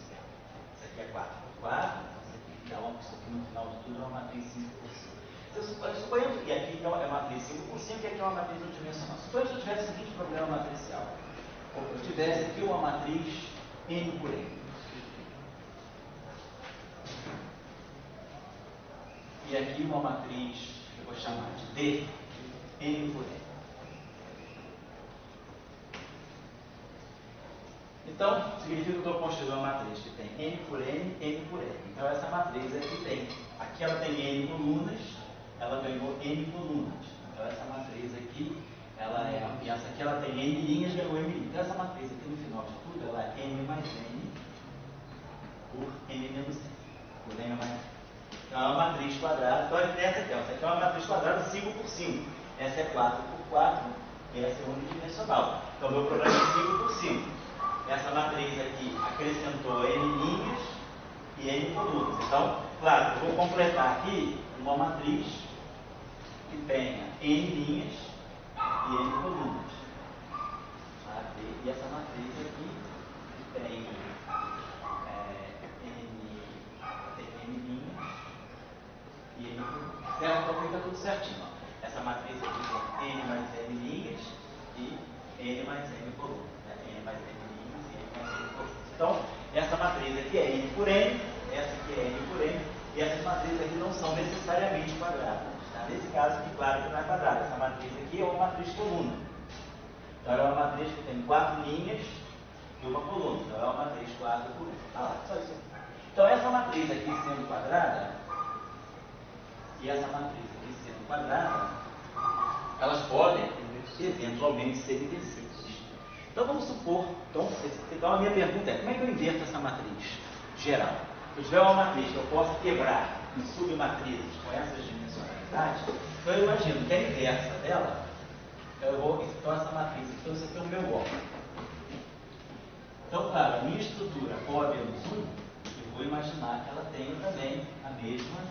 Isso aqui é 4 por 4. Então isso aqui no final de tudo é uma matriz 5 por 5. Suponhamos que aqui então é uma matriz 5 por 5 e aqui é uma matriz unidimensional. Suponhamos que eu tivesse o seguinte problema matricial. Ou que eu tivesse aqui uma matriz N por N. E aqui uma matriz que eu vou chamar de D, N por N. Então, significa que eu estou construindo uma matriz que tem N por N, N por N. Então, essa matriz aqui tem, aqui ela tem N colunas, ela ganhou N colunas. Então, essa matriz aqui, e essa aqui ela tem N linhas, ganhou N linhas. Então, essa matriz aqui, no final de tudo, ela é N mais N por N menos N. Por N mais N. Então, é uma matriz quadrada. Então, essa aqui é uma matriz quadrada 5 por 5. Essa é 4 por 4, e essa é unidimensional. Então, meu problema é 5 por 5. Essa matriz aqui acrescentou N linhas e N colunas. Então, claro, eu vou completar aqui uma matriz que tenha N linhas e N colunas. E essa matriz aqui que tem N linhas e N colunas. Certo? Então fica tudo certinho. Ó. Essa matriz aqui tem N mais N linhas e N mais N colunas. N mais N linhas e N mais N colunas. Então, essa matriz aqui é N por N, essa aqui é N por N, e essas matrizes aqui não são necessariamente quadradas. Tá? Nesse caso aqui, claro que não é quadrada. Essa matriz aqui é uma matriz coluna. Então, ela é uma matriz que tem 4 linhas e uma coluna. Então, é uma matriz 4 por 1. Ah lá, só isso aqui. Então, essa matriz aqui sendo quadrada, e essa matriz aqui sendo quadrada, elas podem, eventualmente, ser inversíveis. Então, vamos supor, então a minha pergunta é, como é que eu inverto essa matriz geral? Se eu tiver uma matriz que eu posso quebrar em submatrizes com essas dimensionalidades, então eu imagino que a inversa dela, então essa matriz, então isso aqui é o meu O. Então, claro, a minha estrutura O menos 1, eu vou imaginar que ela tenha também as mesmas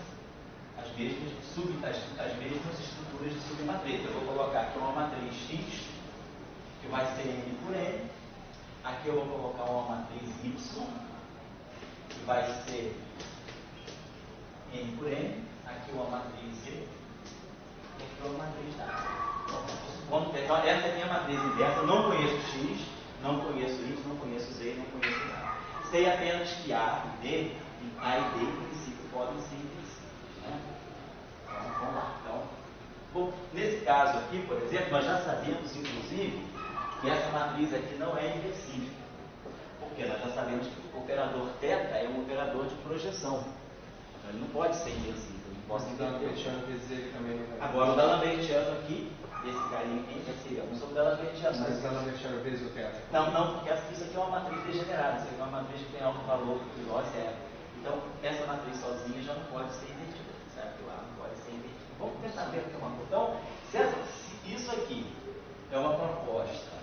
estruturas de submatriz. Eu vou colocar aqui uma matriz X, que vai ser N por N. Aqui eu vou colocar uma matriz Y, que vai ser N por N. Aqui uma matriz Z, e aqui uma matriz W. Então, essa é a minha matriz inversa. Eu não conheço X, não conheço Y, não conheço Z, não conheço W. Sei apenas que A e D, em princípio, podem ser inversíveis. Né? Então, vamos lá. Então, bom, nesse caso aqui, por exemplo, nós já sabemos, inclusive, que essa matriz aqui não é inversível. Porque nós já sabemos que o operador θ é um operador de projeção. Então, ele não pode ser inversível. O D'Alembert vezes ele também não vai. Agora, o D'Alembert aqui, esse carinha aqui, seria um sobre o D'Alembert. Mas o D'Alembert vezes o θ. Não, porque isso aqui é uma matriz degenerada. Isso aqui é uma matriz que tem alto valor de Ló zero. Então, essa matriz sozinha já não pode ser invertida. Certo? Que lá não pode ser invertida. Vamos tentar ver o que é uma coisa. Então, se isso aqui é uma proposta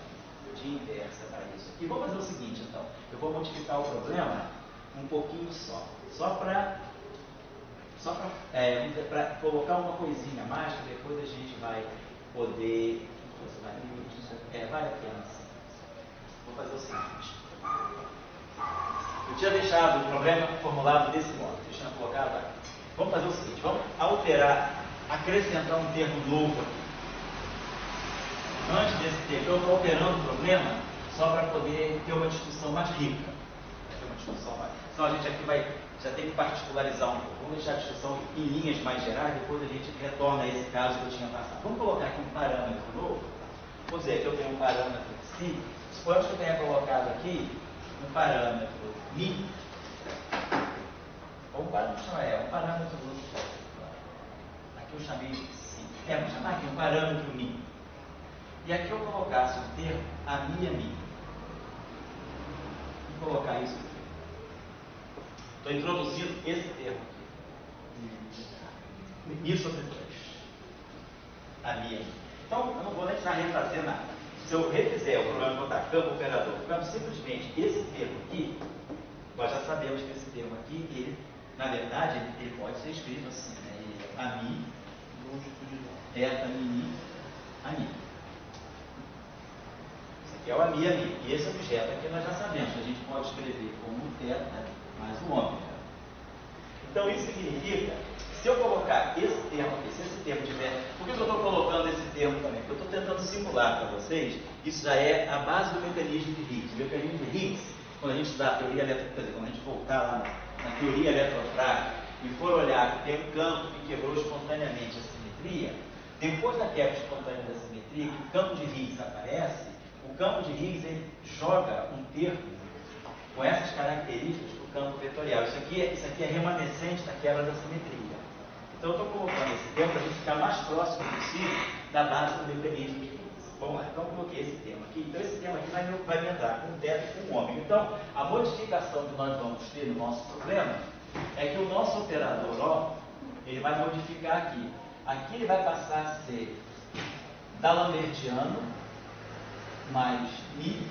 de inversa para isso aqui, vamos fazer o seguinte, então. Eu vou modificar o problema um pouquinho só. Só para colocar uma coisinha a mais, que depois a gente vai poder... vale a pena sim. Vou fazer o seguinte. Eu tinha deixado o problema formulado desse modo. Eu tinha colocado aqui. Vamos fazer o seguinte. Vamos alterar, acrescentar um termo novo aqui. Antes desse termo, eu estou alterando o problema só para poder ter uma discussão mais rica. Então a gente aqui já tem que particularizar um pouco. Vamos deixar a discussão em linhas mais gerais, depois a gente retorna a esse caso que eu tinha passado. Vamos colocar aqui um parâmetro novo. Vou dizer que eu tenho um parâmetro psi. Suponhamos que eu tenha colocado aqui um parâmetro mi. Ou um parâmetro aqui eu chamei de psi. Vou chamar aqui um parâmetro mi. E aqui eu colocasse um termo, a minha mi. Vou colocar isso aqui. Estou introduzindo esse termo aqui. Mi sobre 2. A minha mi. Então, eu não vou nem precisar refazer nada. Se eu refizer o problema de botar campo operador, simplesmente esse termo aqui, nós já sabemos que esse termo aqui, ele, na verdade, ele pode ser escrito assim, né? A mi, θ mi, a mi. que é o ami, ami. E esse objeto aqui nós já sabemos, a gente pode escrever como θ mais o ômega. Então isso significa, se eu colocar esse termo aqui, se esse termo tiver... Por que eu estou colocando esse termo também? Porque eu estou tentando simular para vocês, isso já é a base do mecanismo de Higgs. O mecanismo de Higgs, quando a gente estudar a teoria eletrofrágica, quer dizer, quando a gente voltar lá na teoria eletrofrágica e for olhar que tem um campo que quebrou espontaneamente a simetria, depois da quebra espontânea da simetria, que o campo de Higgs aparece, o campo de Higgs ele joga um termo com essas características para o campo vetorial. Isso aqui é remanescente da quebra da simetria. Então eu estou colocando esse termo para a gente ficar mais próximo possível da base do mecanismo de Higgs. Vamos lá, então eu coloquei esse termo aqui. Então esse termo aqui vai me entrar com θ e com ômega. Então a modificação que nós vamos ter no nosso problema é que o nosso operador O, ele vai modificar aqui. Aqui ele vai passar a ser D'Alembertiano mais Mi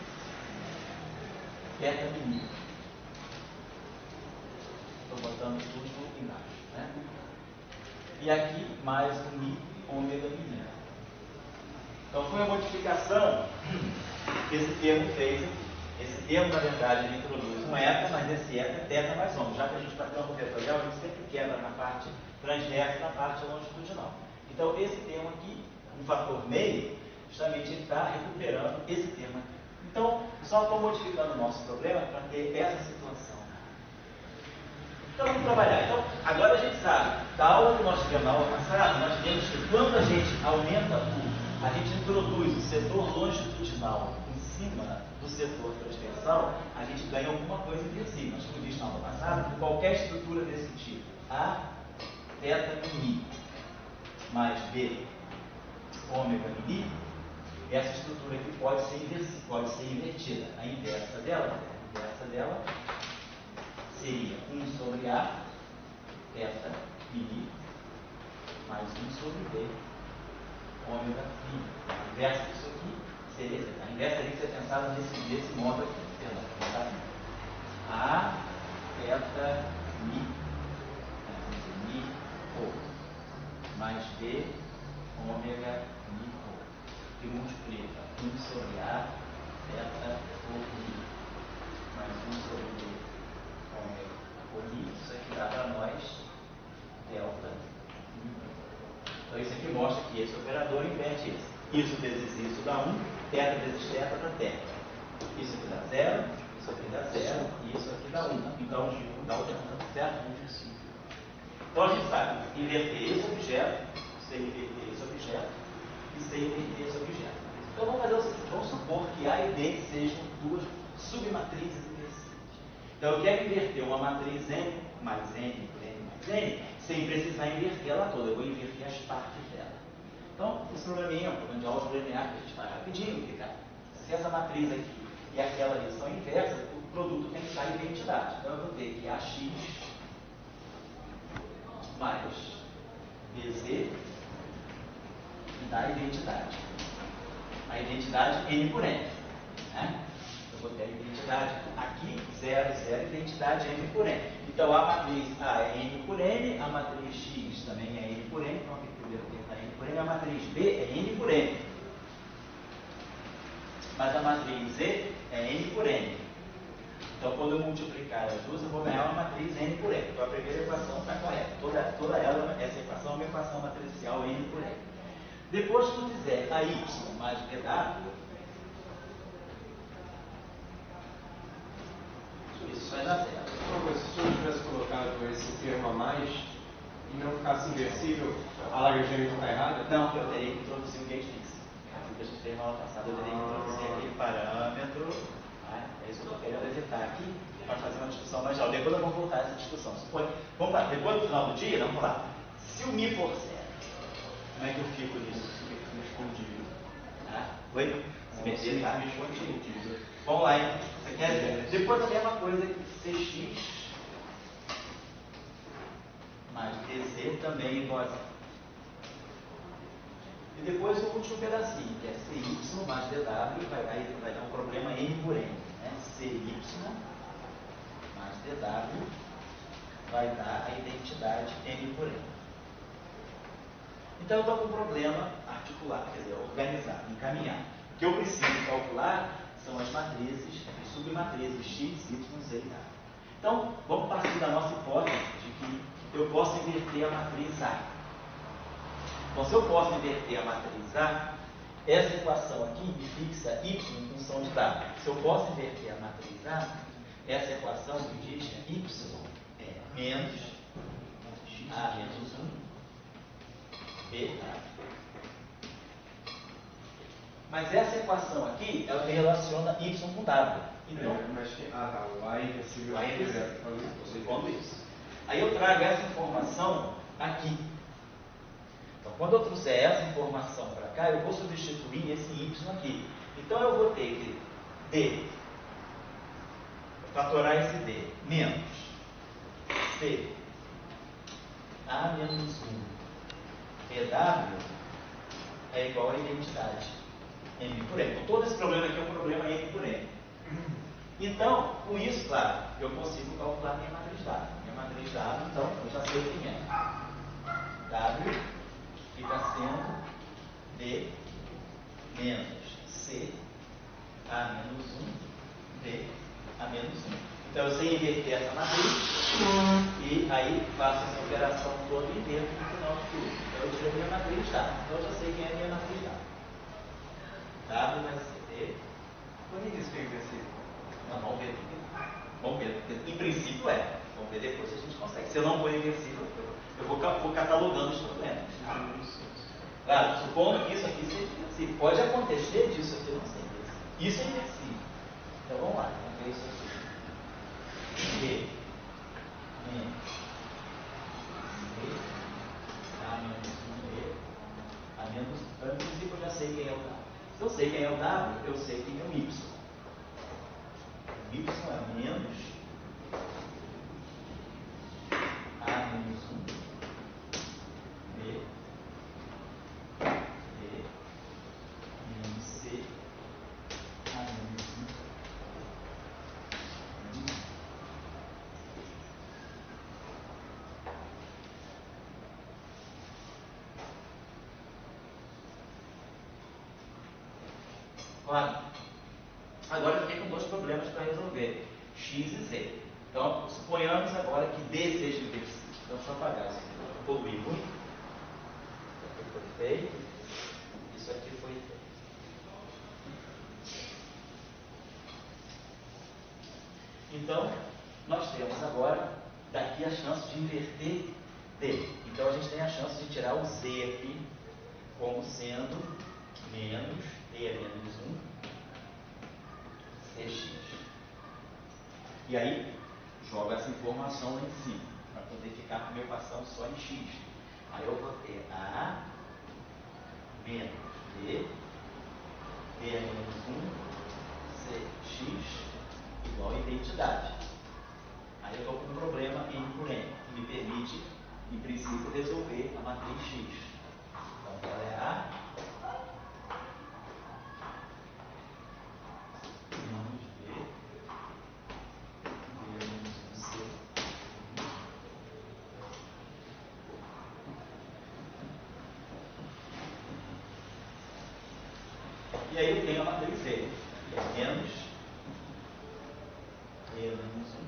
θ Mi. Estou botando tudo embaixo, né? E aqui mais um Mi ômega Mi. Então foi a modificação que esse termo fez aqui. Esse termo, na verdade, ele introduz um eta, mas esse eta é θ mais ômega. Já que a gente vai campo vetorial, a gente sempre quebra na parte transversa e na parte longitudinal. Então esse termo aqui, um fator meio, justamente ele está recuperando esse termo aqui. Então, só estou modificando o nosso problema para ter essa situação. Então, vamos trabalhar. Então, agora a gente sabe, da aula que nós tivemos na aula passada, nós vimos que quando a gente aumenta a gente introduz o setor longitudinal em cima do setor transversal, a gente ganha alguma coisa invisível. Nós tínhamos visto na aula passada que qualquer estrutura desse tipo, A, θ Mi, mais B, ômega Mi, essa estrutura aqui pode ser invertida. A inversa dela seria 1 sobre A, θ Mi, mais 1 sobre B, ômega Mi. A inversa disso aqui seria essa. A inversa teria que ser pensada desse modo aqui. Perdão, A, θ Mi, Mi, O, mais B, ômega Mi, O, que multiplica 1 sobre A, θ Mi, mais 1 sobre B, ômega Mi. Isso aqui dá para nós delta Mi. Então isso aqui mostra que esse operador inverte esse. Isso vezes isso dá 1, θ vezes θ dá θ. Isso aqui dá 0, isso aqui dá 0 e isso aqui dá 1. Então dá alternância, certo? Então a gente sabe inverter esse objeto, sem inverter esse objeto e sem inverter esse objeto. Então vamos fazer o seguinte, vamos supor que A e B sejam duas submatrizes inversíveis. Então eu quero inverter uma matriz N mais N por N mais N sem precisar inverter ela toda, eu vou inverter as partes dela. Então, esse probleminha é um problema de álgebra linear que a gente vai rapidinho, porque se essa matriz aqui e aquela ali são inversas, o produto tem que dar identidade. Então eu vou ter que AX mais BZ dá identidade. A identidade N por N. Né? Eu vou ter a identidade aqui, 0, 0, identidade N por N. Então a matriz A é N por N, a matriz X também é N por N, então aqui primeiro tem que dar N por N, a matriz B é N por N. Mas a matriz Z é N por N. Então quando eu multiplicar as duas, eu vou ganhar uma matriz N por N. Então a primeira equação está correta. Toda ela, essa equação é uma equação matricial N por N. Depois que eu fizer a Y mais BW, isso vai dar certo. Se eu tivesse colocado esse termo a mais e não ficasse inversível, a lagrangiana está errada? Não, eu teria que introduzir o gate fix. Assim que a gente fez na aula passada, eu teria que introduzir aquele parâmetro. É isso que eu estou querendo evitar aqui, para fazer uma discussão mais geral. Depois nós vamos voltar a essa discussão. Vamos lá, depois do final do dia, vamos lá. Se o Mi for 0, como é que eu fico nisso? Escondido. Oi? Simetria está escondido. Vamos lá, hein? Você quer ver? Depois a mesma coisa aqui. CX mais DZ também é igual a 0. E depois o último pedacinho, que é CY mais DW, vai dar um problema N por N. Né? CY mais DW vai dar a identidade N por N. Então eu estou com um problema articular, quer dizer, organizar, encaminhar. O que eu preciso calcular são as matrizes, as submatrizes x, y, z e a. Então, vamos partir da nossa hipótese de que eu posso inverter a matriz A. Então, se eu posso inverter a matriz A, essa equação aqui me fixa y em função de W. Se eu posso inverter a matriz A, essa equação me diz que y é menos A menos 1 B. Mas essa equação aqui, ela me relaciona y com W. Então, mas que, o A é inversível. o A é inversível. Supondo isso. Aí eu trago essa informação aqui. Então, quando eu trouxer essa informação para cá, eu vou substituir esse y aqui. Então, eu vou ter que D, fatorar esse D, menos C, A menos 1, PW é igual a identidade, M por N. Então, todo esse problema aqui é um problema M por N. Então, com isso, claro, eu consigo calcular minha matriz W. Minha matriz W, então, eu já sei quem é. W fica sendo D menos C A menos 1 D A menos 1. Então, eu sei inverter essa matriz e aí faço essa operação toda e inverto no final de tudo. Então, eu tiro a minha matriz W. Então, eu já sei quem é a minha matriz W. W vai ser D. Por que isso é inversível? Não, vamos ver. Vamos ver. Em princípio é. Vamos ver depois se a gente consegue. Se eu não for inversível, eu vou catalogando os problemas. Claro, supondo que isso aqui seja inversível. Pode acontecer disso aqui não ser inversível. Isso é inversível. Então vamos lá. Vamos ver isso aqui. D menos C A menos 1D A menos 1. Então, em princípio, eu já sei quem é o W. Se eu sei quem é o W, eu sei quem é o Y. O Y é menos A menos 1 B D menos C A menos 1 Claro. Agora eu fiquei com dois problemas para resolver, x e z. Então, suponhamos agora que D seja inversível. Então, deixa eu apagar isso aqui. Eu poluí muito. Isso aqui foi feito. Isso aqui foi feito. Então, nós temos agora, daqui a chance de inverter D. Então, a gente tem a chance de tirar o Z aqui como sendo menos, D é menos 1, CX. E aí, jogo essa informação lá em cima, para poder ficar com a minha equação só em X. Aí eu vou ter A menos D, D é menos 1, CX igual a identidade. Aí eu estou com um problema N por N, que me permite, em princípio, resolver a matriz X. Então, qual é A? Menos B, D menos 1C. E aí eu tenho a matriz Z, que é menos D menos 1.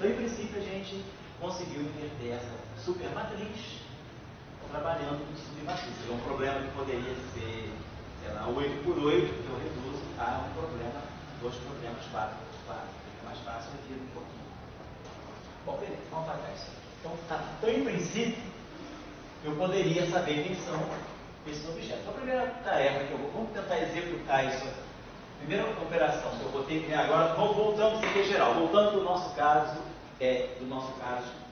Então, em princípio, a gente conseguiu inverter essa supermatriz trabalhando com submatriz. É um problema que poderia ser, sei lá, 8 por 8, que eu reduzo a um problema, dois problemas 4 por 4. Fica mais fácil, eu tiro um pouquinho. Bom, beleza, vamos apagar isso aqui. Então, em princípio, eu poderia saber quem são esses objetos. Então, a primeira tarefa que eu vou, vamos tentar executar isso aqui. Primeira operação que eu vou ter que agora, voltando para o geral, voltando do nosso caso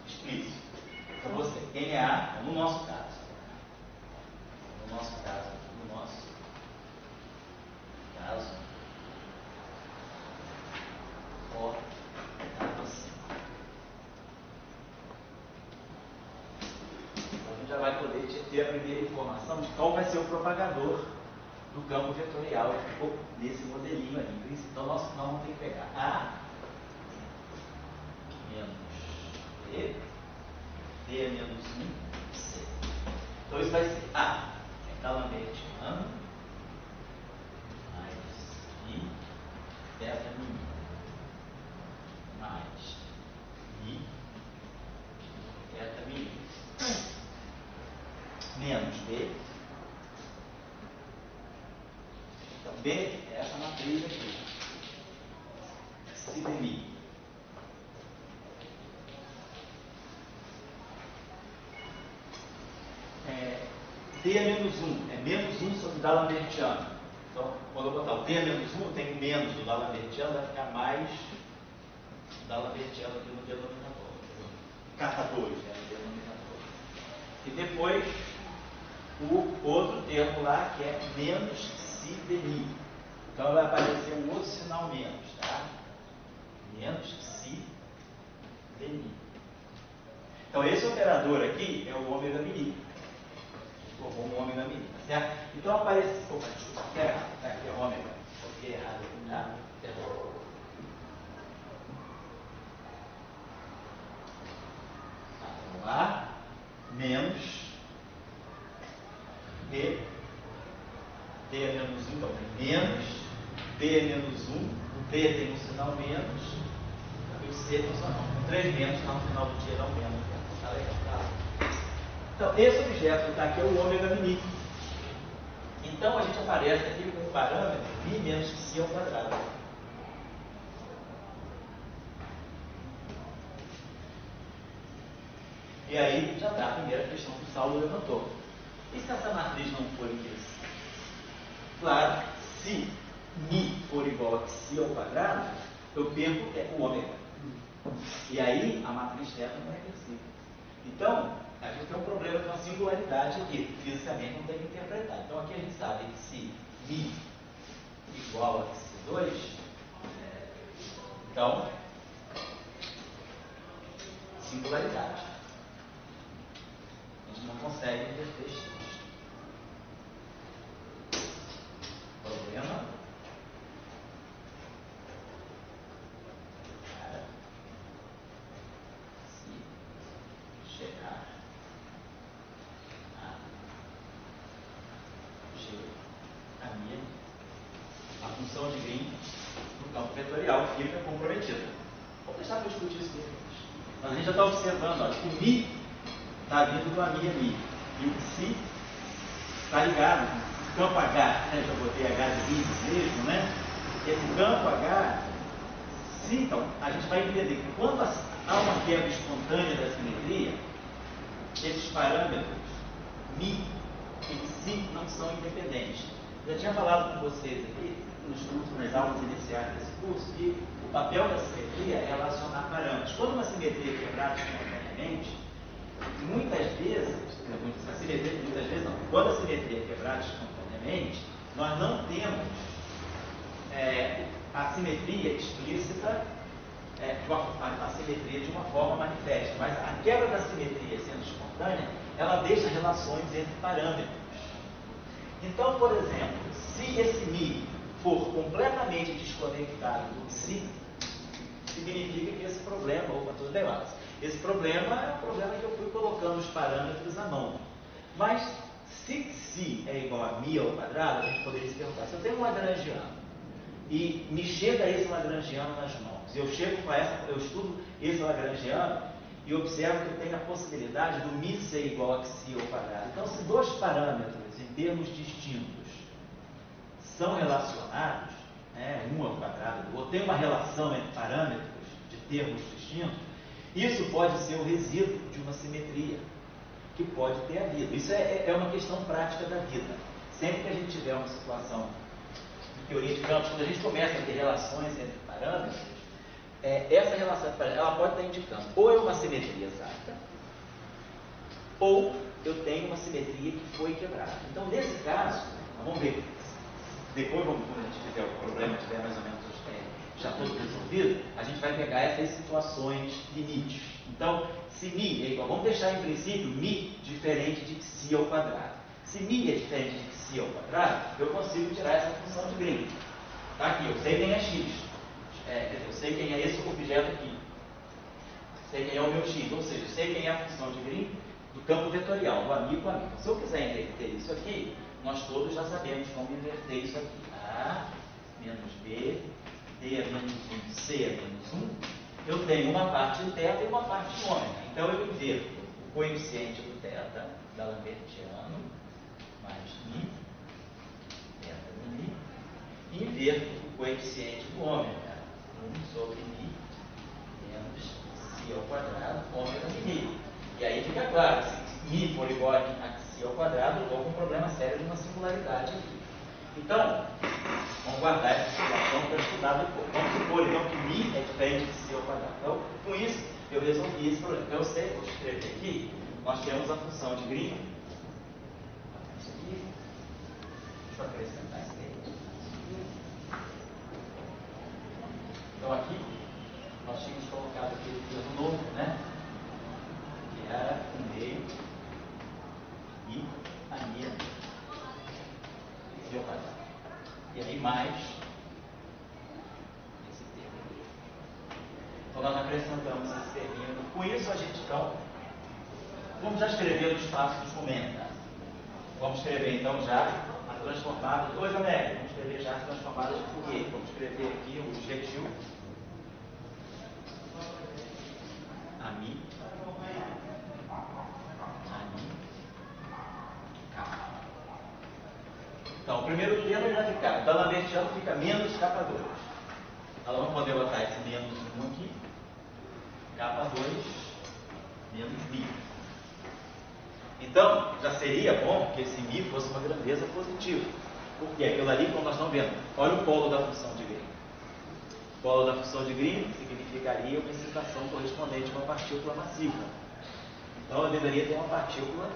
explícito. Então você, NA, no nosso caso, ó, tá assim. Então a gente já vai poder ter a primeira informação de qual vai ser o propagador do campo vetorial que ficou nesse modelinho aí. Então nós vamos ter que pegar A menos B D é menos 1, C. Então isso vai ser A, D'Alembertiano, mais I, θ min, mais I, θ min, menos B. Então, B é essa matriz aqui. Si demi. D é menos 1. É menos 1 sobre o D'Alembertiano. Então, quando eu botar o D é menos 1, eu tenho menos do D'Alembertiano, vai ficar mais D'Alembertiano aqui no denominador. Catadores, né, no denominador. E depois, o outro termo lá, que é menos si demi. Então, vai aparecer um outro sinal menos, tá? Menos si demi. Então, esse operador aqui é o ômega mini. Formou um ômega mini, tá certo? Então, aparece... Opa, desculpa, aqui é ômega. Coloquei errado, tá? Vamos lá. Menos D. D é menos 1, então tem menos. D é menos 1. O D tem um sinal menos. E o C tem um sinal menos. Com 3 menos, lá no final do dia dá um menos. Tá legal, tá? Então, esse objeto que está aqui é o ômega mini. Então, a gente aparece aqui com o parâmetro μ menos si ao quadrado. E aí já está a primeira questão que o Saulo levantou. E se essa matriz não for inversível? Claro, se μ for igual a si ao quadrado, eu perco o ômega. E aí a matriz θ não é inversível. Então, a gente tem um problema com a singularidade aqui. Fisicamente não tem que interpretar. Então aqui a gente sabe que se μ igual a C2, então, singularidade. A gente não consegue inverter x. Problema. Para se chegar a G a minha, a função de Green no campo vetorial fica comprometida. Vamos deixar para discutir isso depois. Mas a gente já está observando, olha, que o mi está vindo do a minha mi. E o si está ligado. O campo H, né? Já botei H de Gibbs mesmo, né? Esse campo H, sim, então, a gente vai entender que quando há uma quebra espontânea da simetria, esses parâmetros mi e si não são independentes. Eu já tinha falado com vocês aqui, nos cursos, nas aulas iniciais desse curso, que o papel da simetria é relacionar parâmetros. Quando uma simetria é quebrada espontaneamente, muitas vezes não, quando a simetria é quebrada espontaneamente, nós não temos a simetria explícita, a simetria de uma forma manifesta, mas a quebra da simetria sendo espontânea, ela deixa relações entre parâmetros. Então, por exemplo, se esse mi for completamente desconectado do si, significa que esse problema, tudo bem lá, esse problema é um problema que eu fui colocando os parâmetros à mão. Mas, se é igual a mi ao quadrado, a gente poderia se perguntar, se eu tenho um lagrangiano e me chega esse lagrangiano nas mãos, eu estudo esse lagrangiano e observo que eu tenho a possibilidade do mi ser igual a si ao quadrado. Então, se dois parâmetros em termos distintos são relacionados, um ao quadrado do outro, tem uma relação entre parâmetros de termos distintos, isso pode ser o resíduo de uma simetria que pode ter havido. Isso é uma questão prática da vida. Sempre que a gente tiver uma situação de teoria de campos, quando a gente começa a ter relações entre parâmetros, essa relação ela pode estar indicando ou é uma simetria exata, ou eu tenho uma simetria que foi quebrada. Então, nesse caso, vamos ver, depois, quando a gente fizer o problema, tiver mais ou menos já todo resolvido, a gente vai pegar essas situações limites. Então, se mi é igual, vamos deixar em princípio mi diferente de si ao quadrado. Se mi é diferente de si ao quadrado, eu consigo tirar essa função de Green. Está aqui, eu sei quem é x. Eu sei quem é esse objeto aqui. sei quem é o meu x, ou seja, sei quem é a função de Green do campo vetorial, do amigo amigo. Então, se eu quiser inverter isso aqui, nós todos já sabemos como inverter isso aqui. A menos B, D é menos 1, C é menos 1. Eu tenho uma parte de θ e uma parte de ômega. Então, eu inverto o coeficiente do θ, da Lambertiano, mais mi, θ de mi, e inverto o coeficiente do ômega, 1 sobre mi, menos si ao quadrado, ômega de mi. E aí fica claro, se mi for igual a si ao quadrado, eu estou com um problema sério de uma singularidade aqui. Então, vamos guardar essa situação para estudar depois. Vamos supor, então, que mi é diferente de si ao quadrado. Então, com isso, eu resolvi esse problema. Então, eu sei, vou escrever aqui, nós temos a função de Green. Isso aqui. Deixa eu acrescentar isso aqui. Então, aqui, nós tínhamos colocado aquele termo novo, né? Que era o meio e a minha e o quadrado. E aí mais esse termo. Então nós acrescentamos esse terminho. Com isso a gente então, vamos já escrever o espaço dos momentos. Vamos escrever então já a transformada de 2 ômega. Vamos escrever já as transformadas de Fourier. Vamos escrever aqui o objetivo. Ami. Então, o primeiro termo vai ficar, da Lambertiano fica menos K2. Então, vamos poder botar esse menos 1 aqui. K2 menos mi. Então, já seria bom que esse mi fosse uma grandeza positiva. Porque aquilo ali, como nós estamos vendo, olha o polo da função de Green. O polo da função de Green significaria uma excitação correspondente a uma partícula massiva. Então, eu deveria ter uma partícula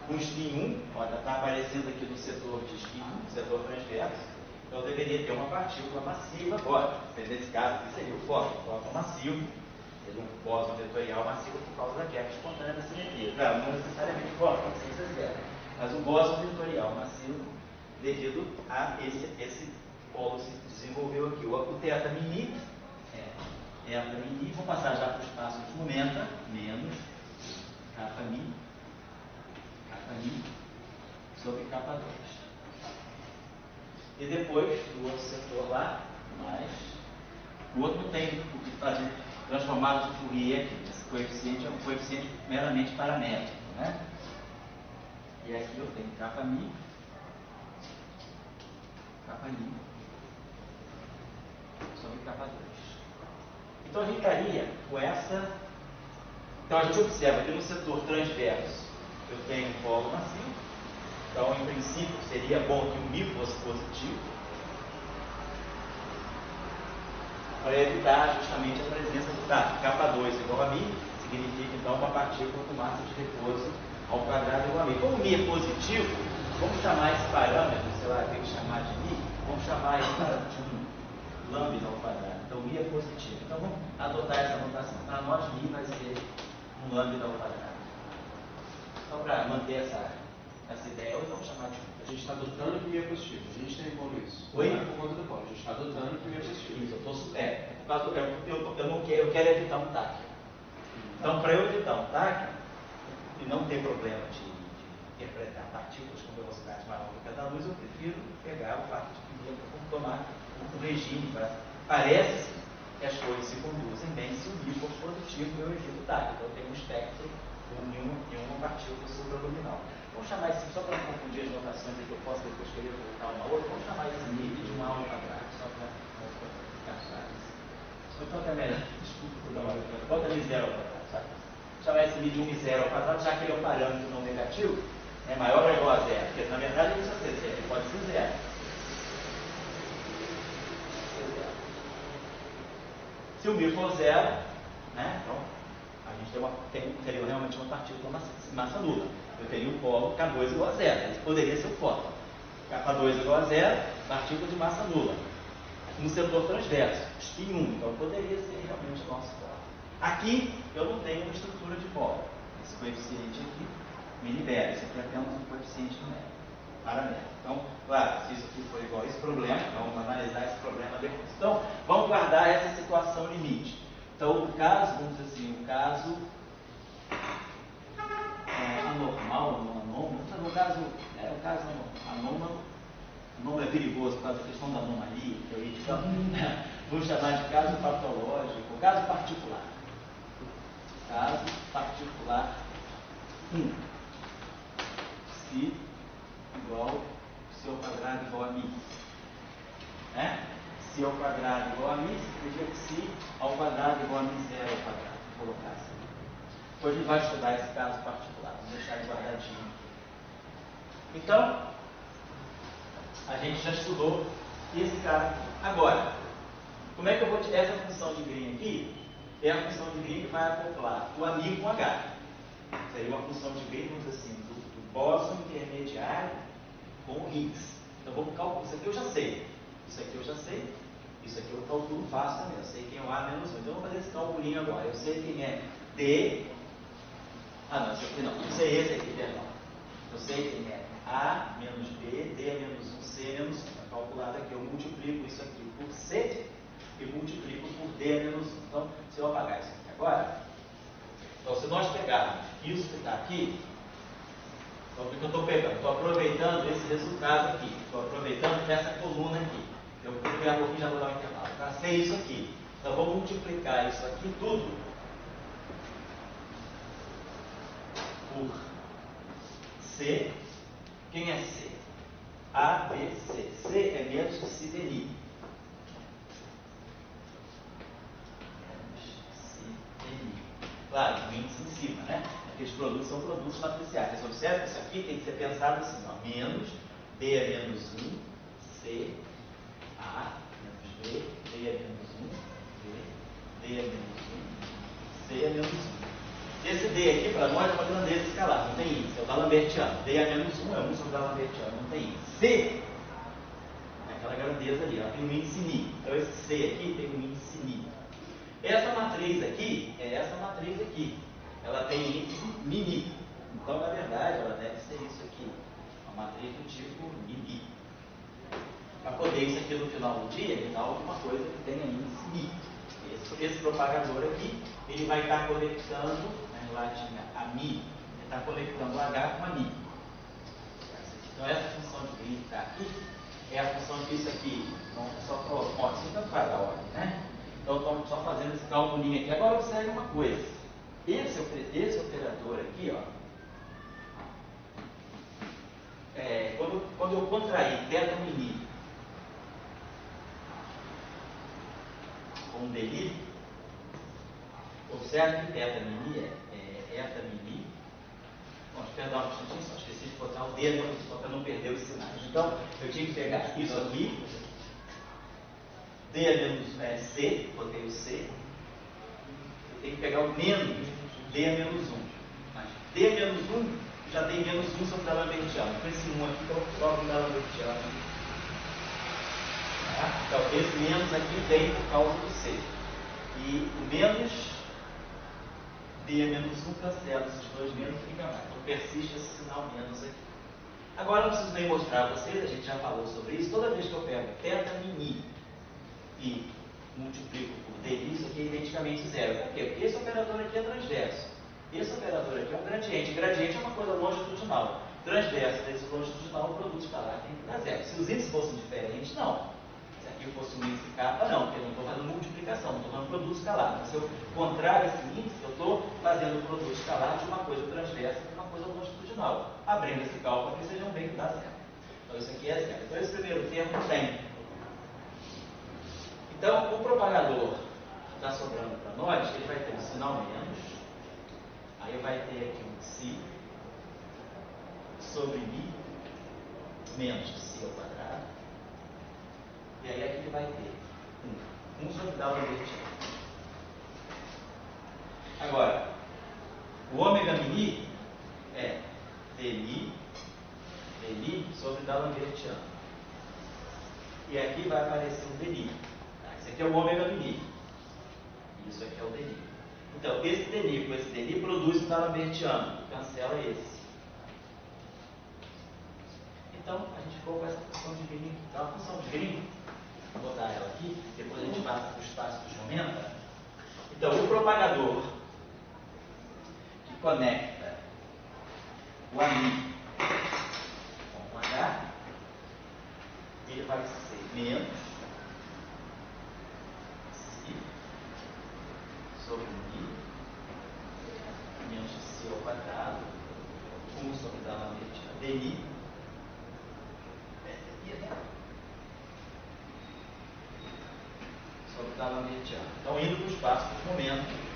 com spin 1, olha, está aparecendo aqui no setor de spin 1, setor transverso. Então, eu deveria ter uma partícula massiva agora. Nesse caso, aqui seria o fóton massivo. Seria um bóson vetorial massivo por causa da quebra espontânea da simetria. Claro, não necessariamente fóton, não sei se é zero. Mas um bóson vetorial massivo devido a esse polo se desenvolveu aqui. O θ mini é mini. Vou passar já para o espaço de momenta, menos kappa mi sobre K2. E depois, do outro setor lá, mais. O outro não tem o que fazer, transformado de Fourier aqui. Esse coeficiente é um coeficiente meramente paramétrico, né? E aqui eu tenho kappa mi sobre K2. Então a gente estaria com essa. Então a gente observa que no setor transverso eu tenho um polo massivo. Então, em princípio, seria bom que o mi fosse positivo para evitar justamente a presença do K2 igual a mi, significa então uma partícula com massa de repouso ao quadrado igual a mi. Como mi é positivo, vamos chamar esse parâmetro, sei lá, tem que chamar de mi, vamos chamar esse parâmetro de lambda ao quadrado. Então, mi é positivo. Então, vamos adotar essa notação. Para nós, mi vai ser um lambda ao quadrado. Então, para manter essa ideia, hoje vamos chamar de 1. A gente está adotando que mi é positivo. A gente tem como isso. Oi? Não é por conta do polo. A gente está adotando que mi é positivo. Isso, por causa do, eu quero evitar um TAC. Então, para eu evitar um TAC, e não ter problema de interpretar partículas com velocidade maior do que a da luz, eu prefiro pegar o fato de que para tomar um regime. Parece que as coisas se conduzem bem se o mi for positivo, eu evito o TAC. Então, eu tenho um espectro em uma partícula supraluminal. Vamos chamar isso, só para não confundir as notações que eu posso depois querer voltar uma outra, vamos chamar esse mi de um A ao quadrado, só para ficar claro. Então, até melhor, desculpa por dar uma outra, bota mi zero ao quadrado, sabe? Chamar esse mi de 1 e 0 ao quadrado, já que ele é um parâmetro não negativo, é maior ou igual a zero, porque na verdade ele precisa ser zero, ele pode ser zero. Se o mi for zero, né, então a gente teria realmente uma partícula massa nula. Eu teria o polo K2 igual a zero. Esse poderia ser o fóton. K2 igual a zero, partícula de massa nula. No setor transverso, spin 1. Então poderia ser realmente o nosso polo. Aqui eu não tenho uma estrutura de polo. Esse coeficiente aqui me libera. Isso aqui é apenas um coeficiente numérico. Paramétrico. Então, claro, se isso aqui for igual a esse problema, vamos analisar esse problema depois. Então, vamos guardar essa situação limite. Então, o caso, vamos dizer assim, o caso anormal, não anômalo, mas o caso anômalo, anômalo é perigoso por causa da questão da anomalia, então, vamos chamar de caso patológico, caso particular. Caso particular 1. Se igual se ao quadrado igual a mim. Né? Se ao quadrado igual a mim, significa que se ao quadrado igual a mim zero ao quadrado. Vou colocar assim. Depois a gente vai estudar esse caso particular. Vou deixar ele guardadinho. Então, a gente já estudou esse caso aqui. Agora, como é que eu vou tirar essa função de Green aqui? É a função de Green que vai acoplar o amigo com H. Seria uma função de Green, vamos dizer assim, do bóson intermediário com o Higgs. Então vamos calcular. Isso aqui eu já sei. Isso aqui eu já sei. Isso aqui eu calculo fácil também. Eu sei quem é o A menos 1. Então vamos fazer esse calculinho agora. Eu sei quem é D. Não, esse aqui não. Eu sei esse aqui, perdão. Eu sei quem é A menos B, D menos 1, C menos 1. Está calculado aqui. Eu multiplico isso aqui por C e multiplico por D menos 1. Então, se eu apagar isso aqui agora, então se nós pegarmos isso que está aqui, então o que eu estou pegando? Estou aproveitando esse resultado aqui. Estou aproveitando essa coluna aqui. Eu vou pegar um pouquinho e já vou dar um intervalo. Tracei isso aqui. Então, eu vou multiplicar isso aqui tudo por C. Quem é C? A, B, C. C é menos que C deli. Claro, o índice em cima, né? Aqueles produtos são produtos matriciais. Vocês observam que isso aqui tem que ser pensado assim, ó, menos, D é menos 1, C, A, menos B, D é menos 1, D é menos 1, C é menos 1. Esse D aqui, para nós, é uma grandeza escalar, não tem índice, é o D'Alembertiano. D é menos 1, é 1 sobre D'Alembertiano, não tem índice. C é aquela grandeza ali, ela tem um índice Ni. Então, esse C aqui tem um índice Ni. Essa matriz aqui é essa matriz aqui. Ela tem índice mini. Então, na verdade, ela deve ser isso aqui. Uma matriz do tipo mini. Para poder isso aqui no final do dia, ele dá alguma coisa que tenha índice mi. Esse propagador aqui, ele vai estar conectando, né, lá tinha a mi, ele está conectando o H com a mi. Então, essa função de Green que está aqui, é a função disso aqui. Então, só coloca, isso tanto faz a ordem, né? Então, estamos só fazendo esse cálculo aqui. Agora, observe uma coisa. Esse operador aqui, ó, quando eu contrair θ mini com deli, observe que θ mini é eta mini. Bom, perdão, só esqueci de botar o D, só para não perder os sinais. Então, eu tinha que pegar isso aqui, D menos C, botei o C. Eu tenho que pegar o menos D menos 1. Mas D menos 1 já tem menos 1 sobre o D'Alembertiano. Então, esse 1 aqui é o próprio D'Alembertiano. Tá? Então, esse menos aqui vem por causa do C. E o menos D menos 1 cancela esses dois menos e fica mais. Então, persiste esse sinal menos aqui. Agora, não preciso nem mostrar a vocês, a gente já falou sobre isso. Toda vez que eu pego θ mini e multiplico por D, isso aqui é identicamente zero. Por quê? Porque esse operador aqui é transverso. Esse operador aqui é um gradiente. Gradiente é uma coisa longitudinal. Transverso desse longitudinal, o produto escalar tem que dar zero. Se os índices fossem diferentes, não. Se aqui fosse um índice kappa, não, porque eu não estou fazendo multiplicação, não estou fazendo produto escalar. Mas se eu contrário esse índice, eu estou fazendo o produto escalar de uma coisa transversa para uma coisa longitudinal. Abrindo esse cálculo aqui, vocês vão ver que dá zero. Então isso aqui é zero. Então esse primeiro termo tem. Então, o propagador que está sobrando para nós, ele vai ter um sinal menos, aí vai ter aqui um psi sobre mi menos psi ao quadrado, e aí aqui ele vai ter 1 sobre D'Alembertiano. Agora, o ômega mini é dmi sobre D'Alembertiano. E aqui vai aparecer um dmi. Esse aqui é o ômega mini. Isso aqui é o dni. Então, esse dni com esse dni produz um D'Alembertiano. Cancela esse. Então, a gente ficou com essa função de Green. Então, a função de Green, vou botar ela aqui, depois a gente passa para o espaço de Jomenta. Então, o propagador que conecta o ami com o H, ele vai ser menos si sobre mi, menos si ao quadrado, 1 sobre W dmi, sobre W mediana. Então, indo para o espaço do momento,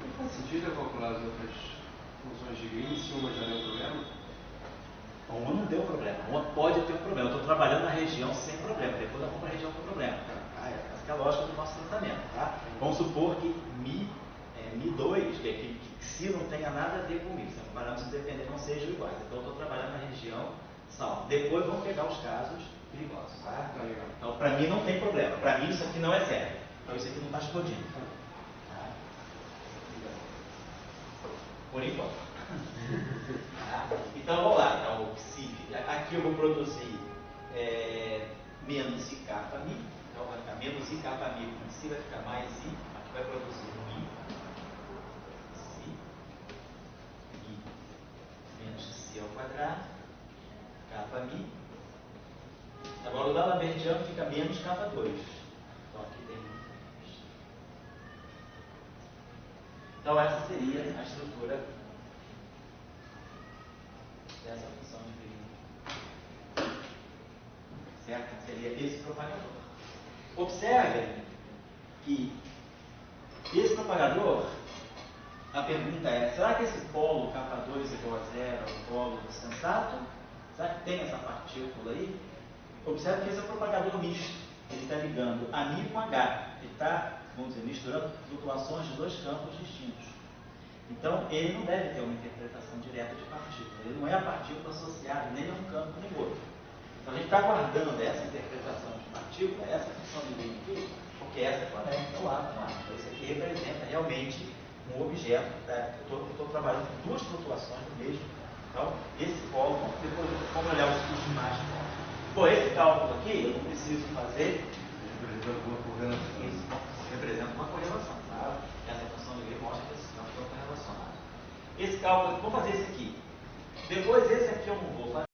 Não faz sentido eu calcular as outras funções de Green se uma já deu problema? uma não deu problema, uma pode ter um problema. Eu estou trabalhando na região sem problema, depois eu vou para a região com problema. Essa é a lógica do nosso tratamento. Tá? Vamos supor que Mi2, que se não tenha nada a ver com Mi, são parâmetros independentes, não sejam iguais. Então eu estou trabalhando na região salvo. Depois vamos pegar os casos perigosos. Tá? Então para mim não tem problema, para mim isso aqui não é zero. Então isso aqui não está explodindo. Tá? Por enquanto. Tá? Então vamos lá, então, aqui eu vou produzir menos I kappa mi, então vai ficar menos I kappa mi com si, vai ficar mais I, aqui vai produzir mi, si, mi, menos si ao quadrado, kappa mi. Agora o D'Alabertiano fica menos kappa 2, então aqui tem. Então essa seria a estrutura dessa função de Green. Certo? Seria esse propagador. Observem que esse propagador, a pergunta é, será que esse polo K2 igual a zero é o polo sensato? Será que tem essa partícula aí? Observe que esse é o propagador misto. Ele está ligando a Mi com H. Ele está, vamos dizer, misturando flutuações de dois campos distintos. Então, ele não deve ter uma interpretação direta de partícula. Ele não é a partícula associada nem a um campo nem outro. Então, a gente está guardando essa interpretação de partícula, essa função de Green aqui, porque essa conecta o A com A. Então, isso aqui representa realmente um objeto. Tá? Eu estou trabalhando com duas flutuações do mesmo. Então, esse polo, depois vamos olhar os demais polos. Bom, esse cálculo aqui, eu não preciso fazer. Representa alguma correlação. Isso representa uma correlação. Tá? Essa função de Green mostra que esses campos estão correlacionados. Esse cálculo, vou fazer esse aqui. Depois, esse aqui eu não vou fazer.